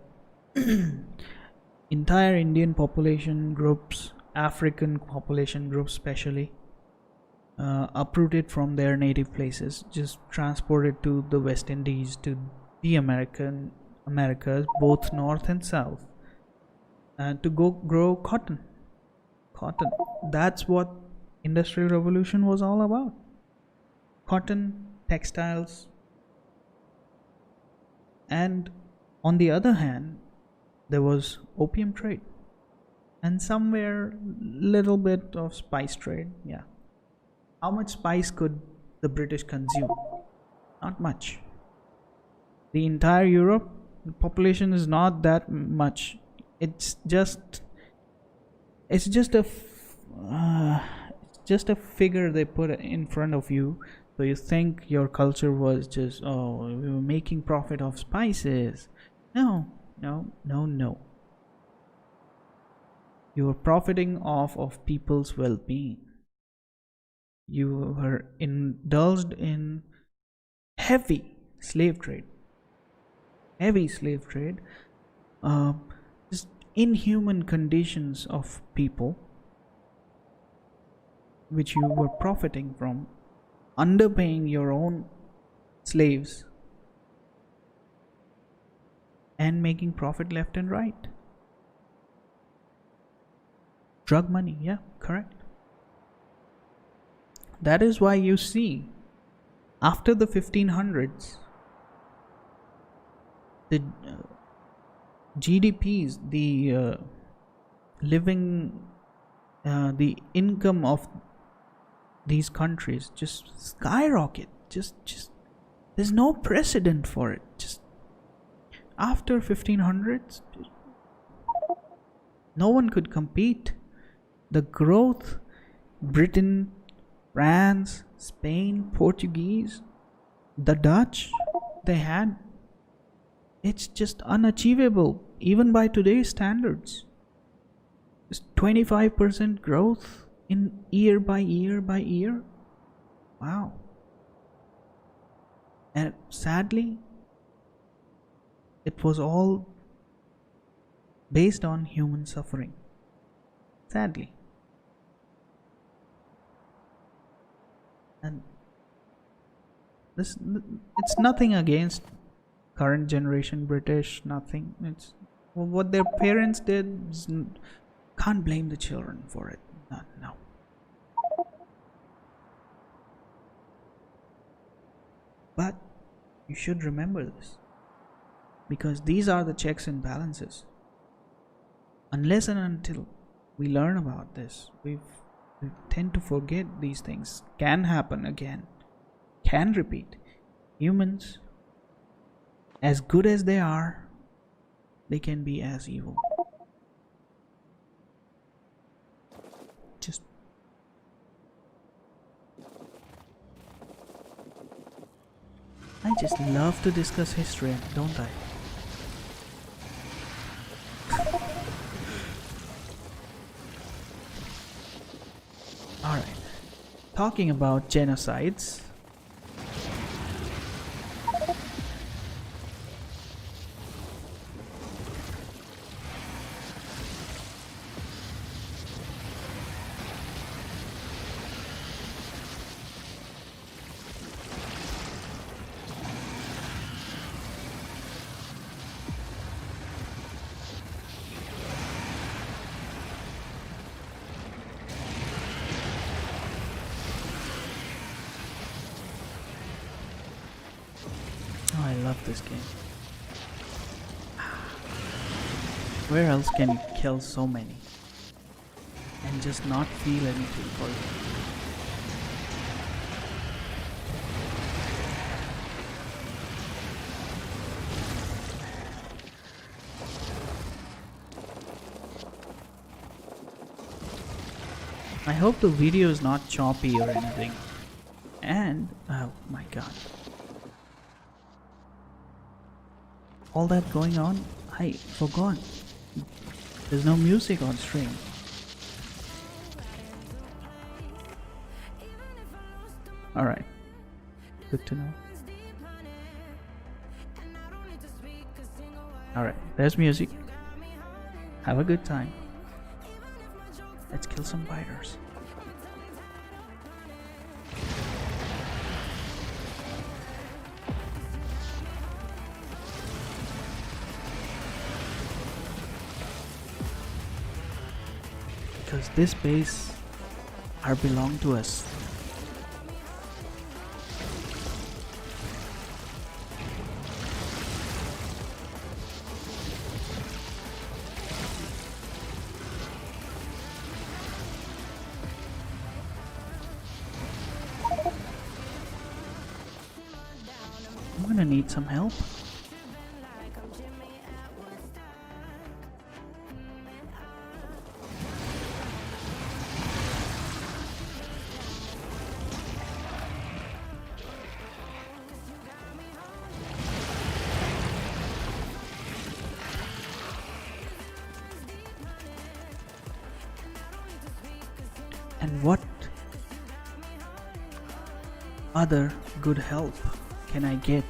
entire Indian population groups, African population groups especially, uprooted from their native places, just transported to the West Indies, to the Americas, both north and south, to go grow cotton. That's what Industrial Revolution was all about. Cotton, textiles. And on the other hand, there was opium trade, and somewhere little bit of spice trade. Yeah. How much spice could the British consume? Not much. The entire Europe, the population is not that much. It's just a figure they put in front of you, so you think your culture was just, oh, we were making profit of spices. No. You were profiting off of people's well-being. You were indulged in heavy slave trade, just inhuman conditions of people, which you were profiting from, underpaying your own slaves and making profit left and right. Drug money, yeah, correct. That is why you see, after the 1500s, the GDPs, the the income of these countries just skyrocket. Just there's no precedent for it. Just after 1500s, no one could compete. The growth, Britain, France, Spain, Portuguese, the Dutch, they had, it's just unachievable even by today's standards. Just 25% growth in year by year. Wow. And sadly, it was all based on human suffering. Sadly. And this, it's nothing against current generation British, nothing. It's what their parents did. Can't blame the children for it. No. But you should remember this, because these are the checks and balances. Unless and until we learn about this, we tend to forget these things. Can happen again, can repeat. Humans, as good as they are, they can be as evil. I just love to discuss history, don't I? Alright, talking about genocides. Oh, I love this game. Where else can you kill so many and just not feel anything for it? I hope the video is not choppy or anything. And oh my god. All that going on, I forgot. There's no music on stream. Alright. Good to know. Alright, there's music. Have a good time. Let's kill some biters. Because this base are belong to us. I'm gonna need some help. And what other good help can I get?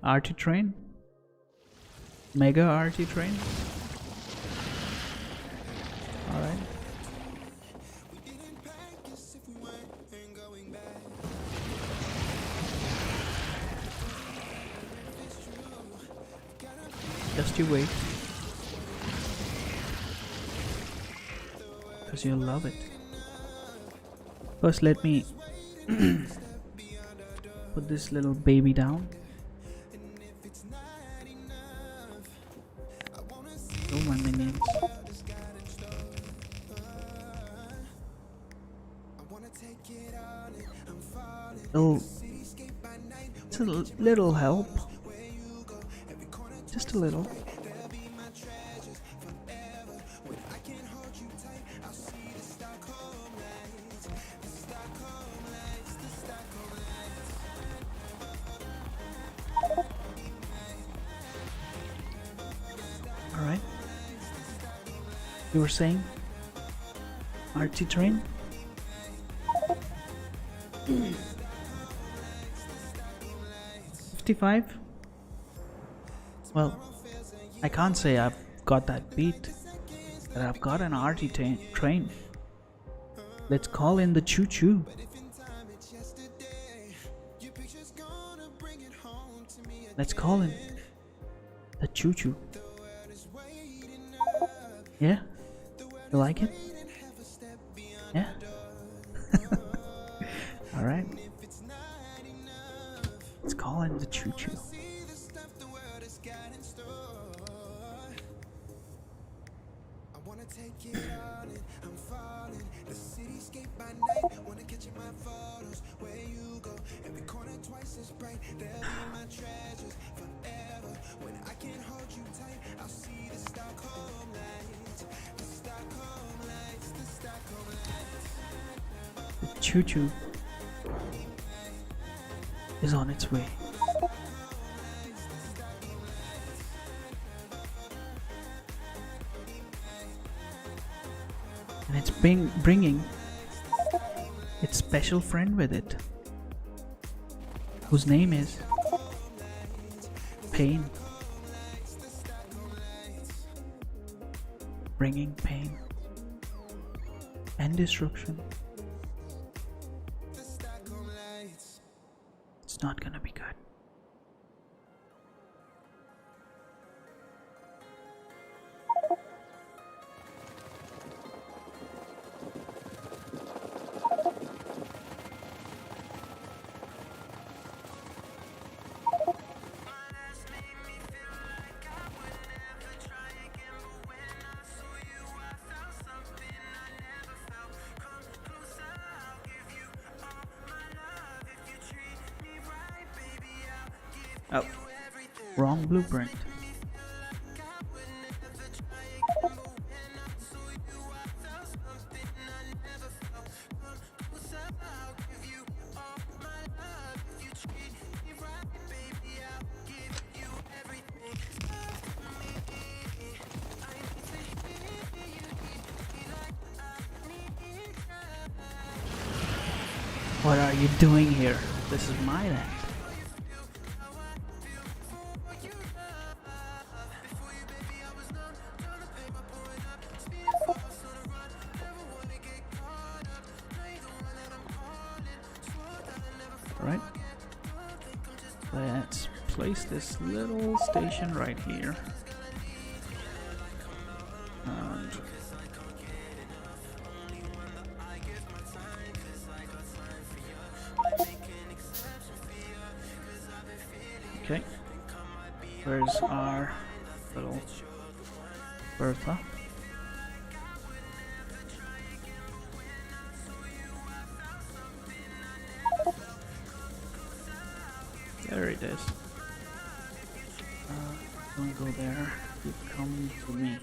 RT train? Mega RT train? Alright. Just you wait. Because you'll love it. First let me put this little baby down. Oh my minions. Oh, it's a little help. Just a little. Alright. You were saying? RT train? $55? Well, I can't say I've got that beat, but I've got an RT train. Let's call in the choo-choo. Let's call in the choo-choo. Yeah? You like it? Yeah? Alright. Let's call in the choo-choo. Choo-choo is on its way. And it's bringing its special friend with it, whose name is Pain. Bringing pain and destruction. It's not gonna be good. Oh, wrong blueprint. What are you doing here? This is my land. Right. Let's place this little station right here. And okay. Where's our little Bertha? There it is. Don't go there. You come to me.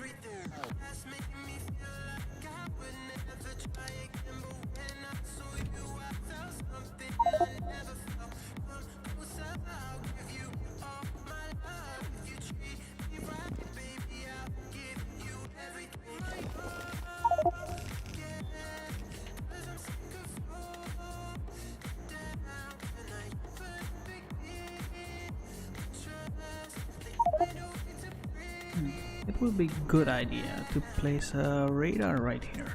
It would be a good idea to place a radar right here.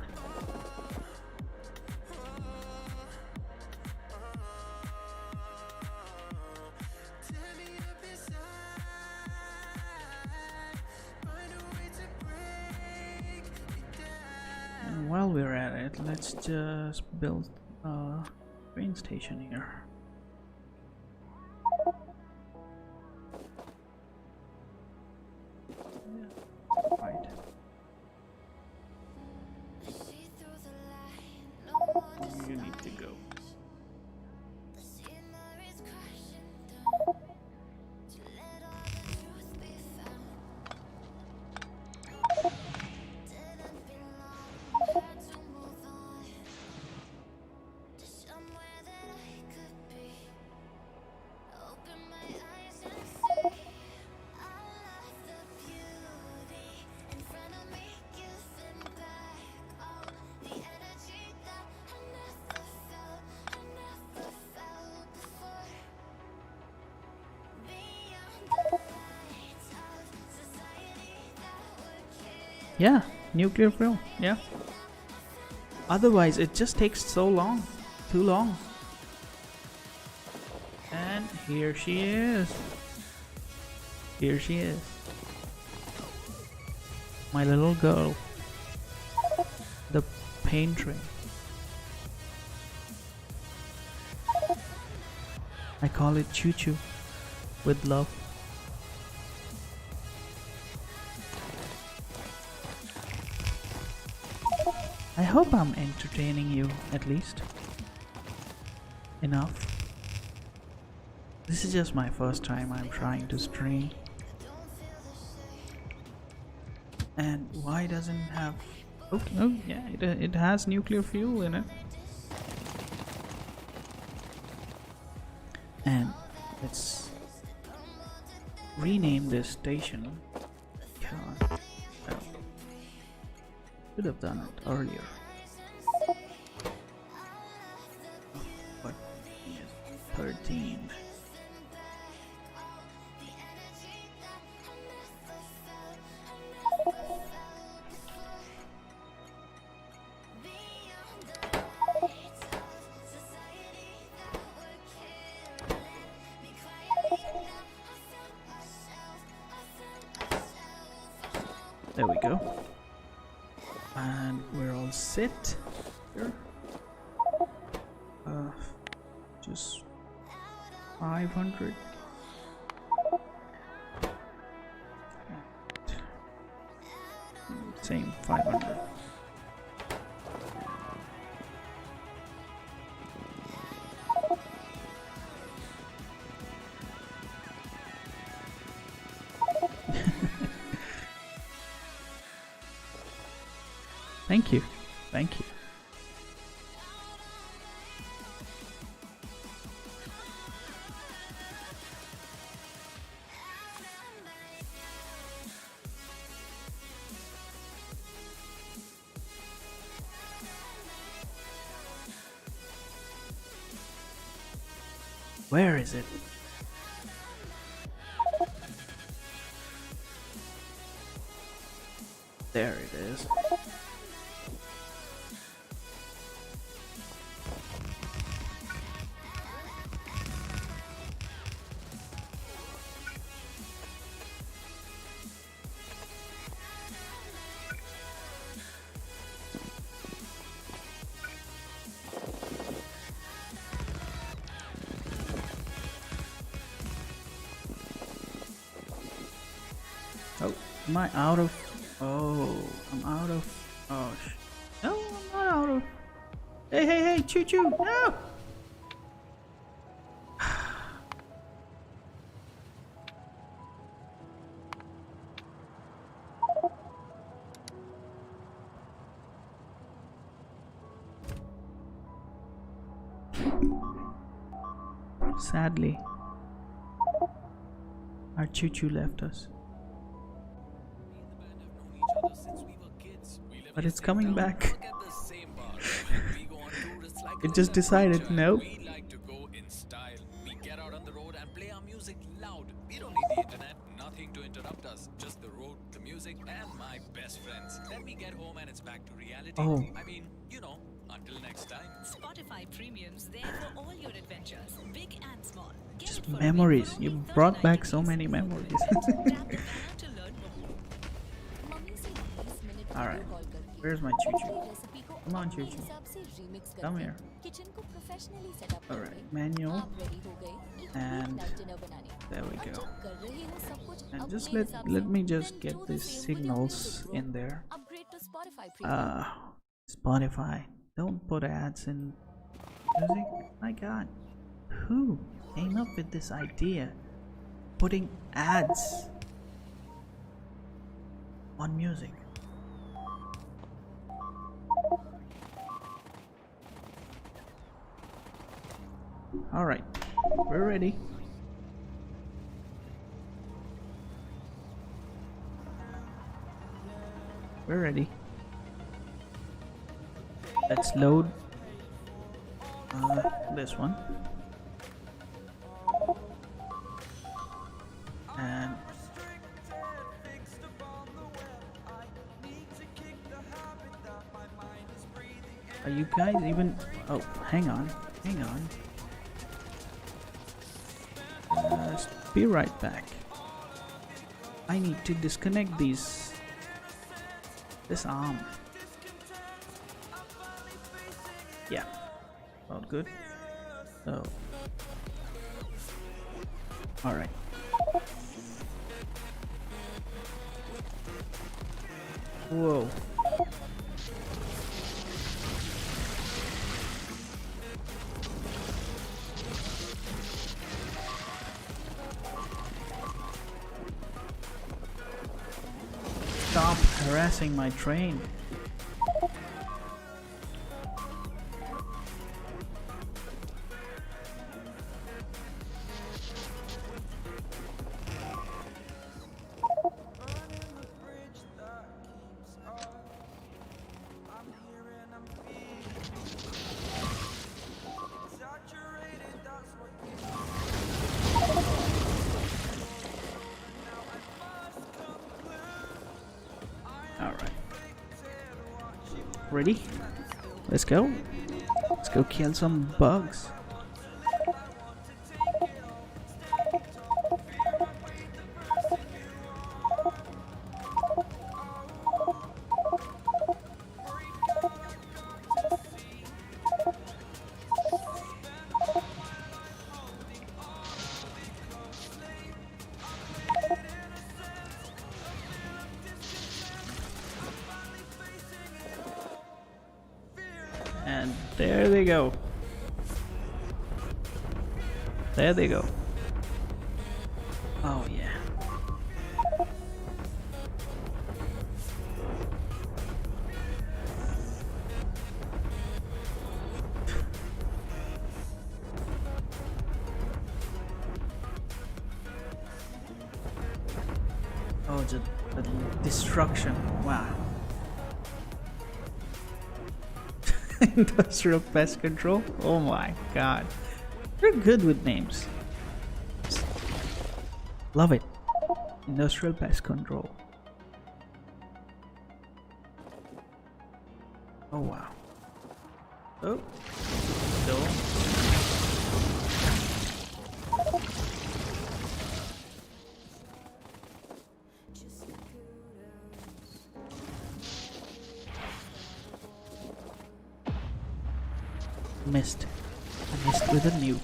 And while we're at it, let's just build a train station here. Right. You need to go. Yeah, nuclear fuel, yeah. Otherwise, it just takes so long. Too long. And here she is. Here she is. My little girl. The pain train. I call it Choo Choo with love. I hope I'm entertaining you at least enough. This is just my first time I'm trying to stream. And why doesn't it have... Oh, oh yeah, it has nuclear fuel in it. And let's rename this station. God, well, should have done it earlier. But yes, 13. There we go. And we're all set here. Just 500. Same 500. Thank you. Thank you. Where is it? There it is. Oh, am I out of? Oh, I'm out of. Oh, no, I'm not out of. Hey, hey, hey, choo choo, no! Sadly, our choo choo left us. But it's coming back. It just decided, no. We like to go in style. We get out on the road and play our music loud. We don't need the internet, nothing to interrupt us. Just the road, the music, and my best friends. Then we get home and it's back to reality. Oh. I mean, you know, until next time. Spotify Premium's there for all your adventures, big and small. Get Just it for memories. only You 39 brought back rupees. so many memories. Tap the banner to learn more. Alright, where's my choo choo? Come on, choo choo. Come here. Alright, manual. And there we go. And just let me just get these signals in there. Spotify, don't put ads in music. My god, who came up with this idea? Putting ads on music. Alright, we're ready. We're ready. Let's load this one. And are you guys even? Oh, hang on. Be right back. I need to disconnect this arm. Yeah, about good. So, all right. Whoa. Stop harassing my train. Alright. Ready? Let's go. Let's go kill some bugs. And there they go. There they go. Oh yeah. Oh, just the destruction. Wow. Industrial pest control. Oh my god. You're good with names. Love it. Industrial pest control. Oh wow. Oh. No. Missed. I missed with a nuke.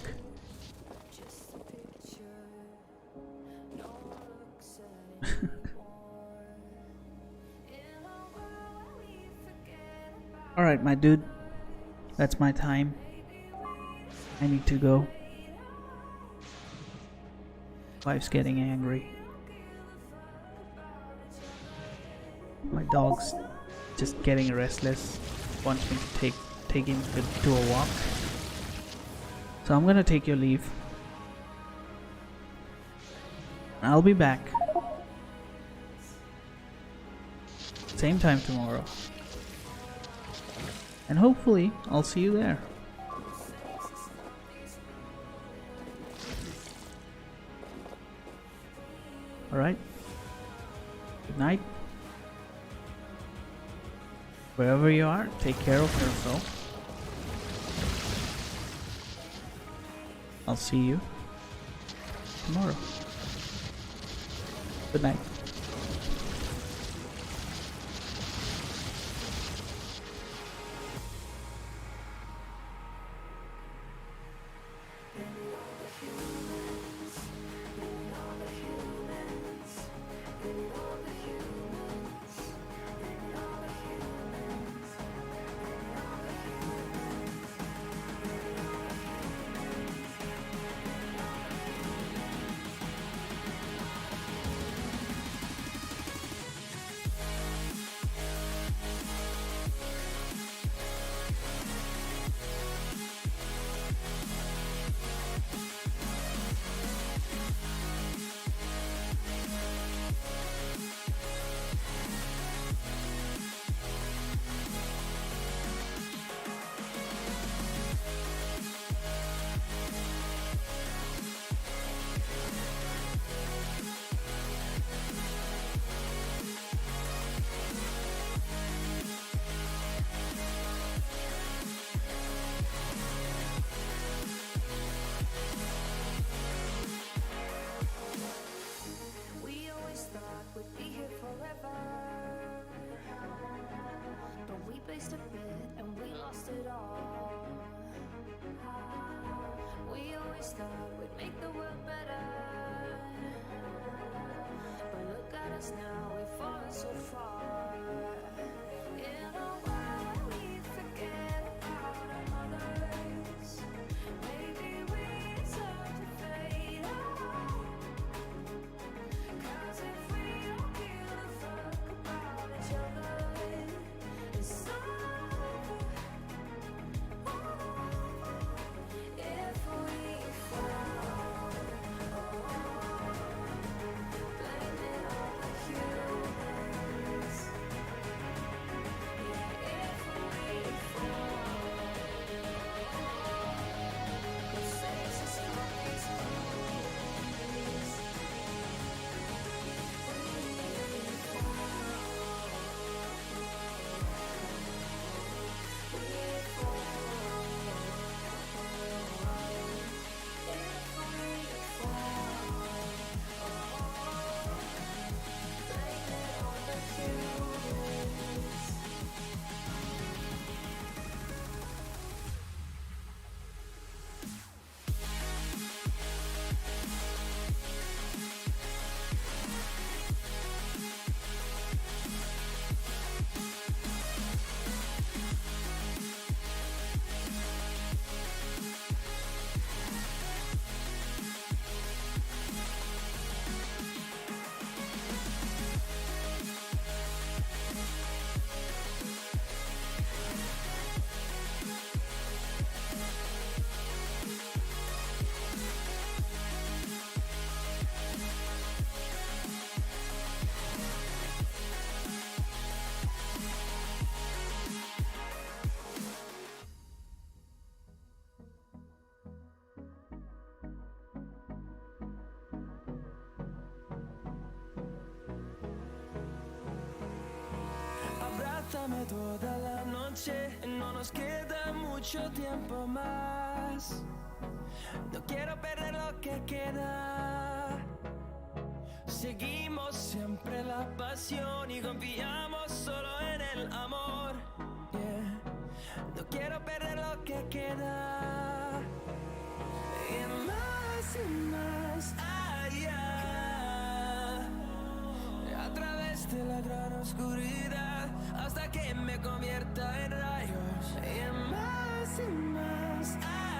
Alright, my dude. That's my time. I need to go. Wife's getting angry. My dog's just getting restless. Wants me to take him to a walk. So I'm gonna take your leave. I'll be back. Same time tomorrow. And hopefully I'll see you there. Alright. Good night. Wherever you are, take care of yourself. I'll see you tomorrow. Good night. dame toda la noche, no nos queda mucho tiempo más. No quiero perder lo que queda. Seguimos siempre la pasión y confiamos solo en el amor. Yeah. No quiero perder lo que queda. Y más allá, a través de la gran oscuridad, hasta que me convierta en rayos. Y más allá.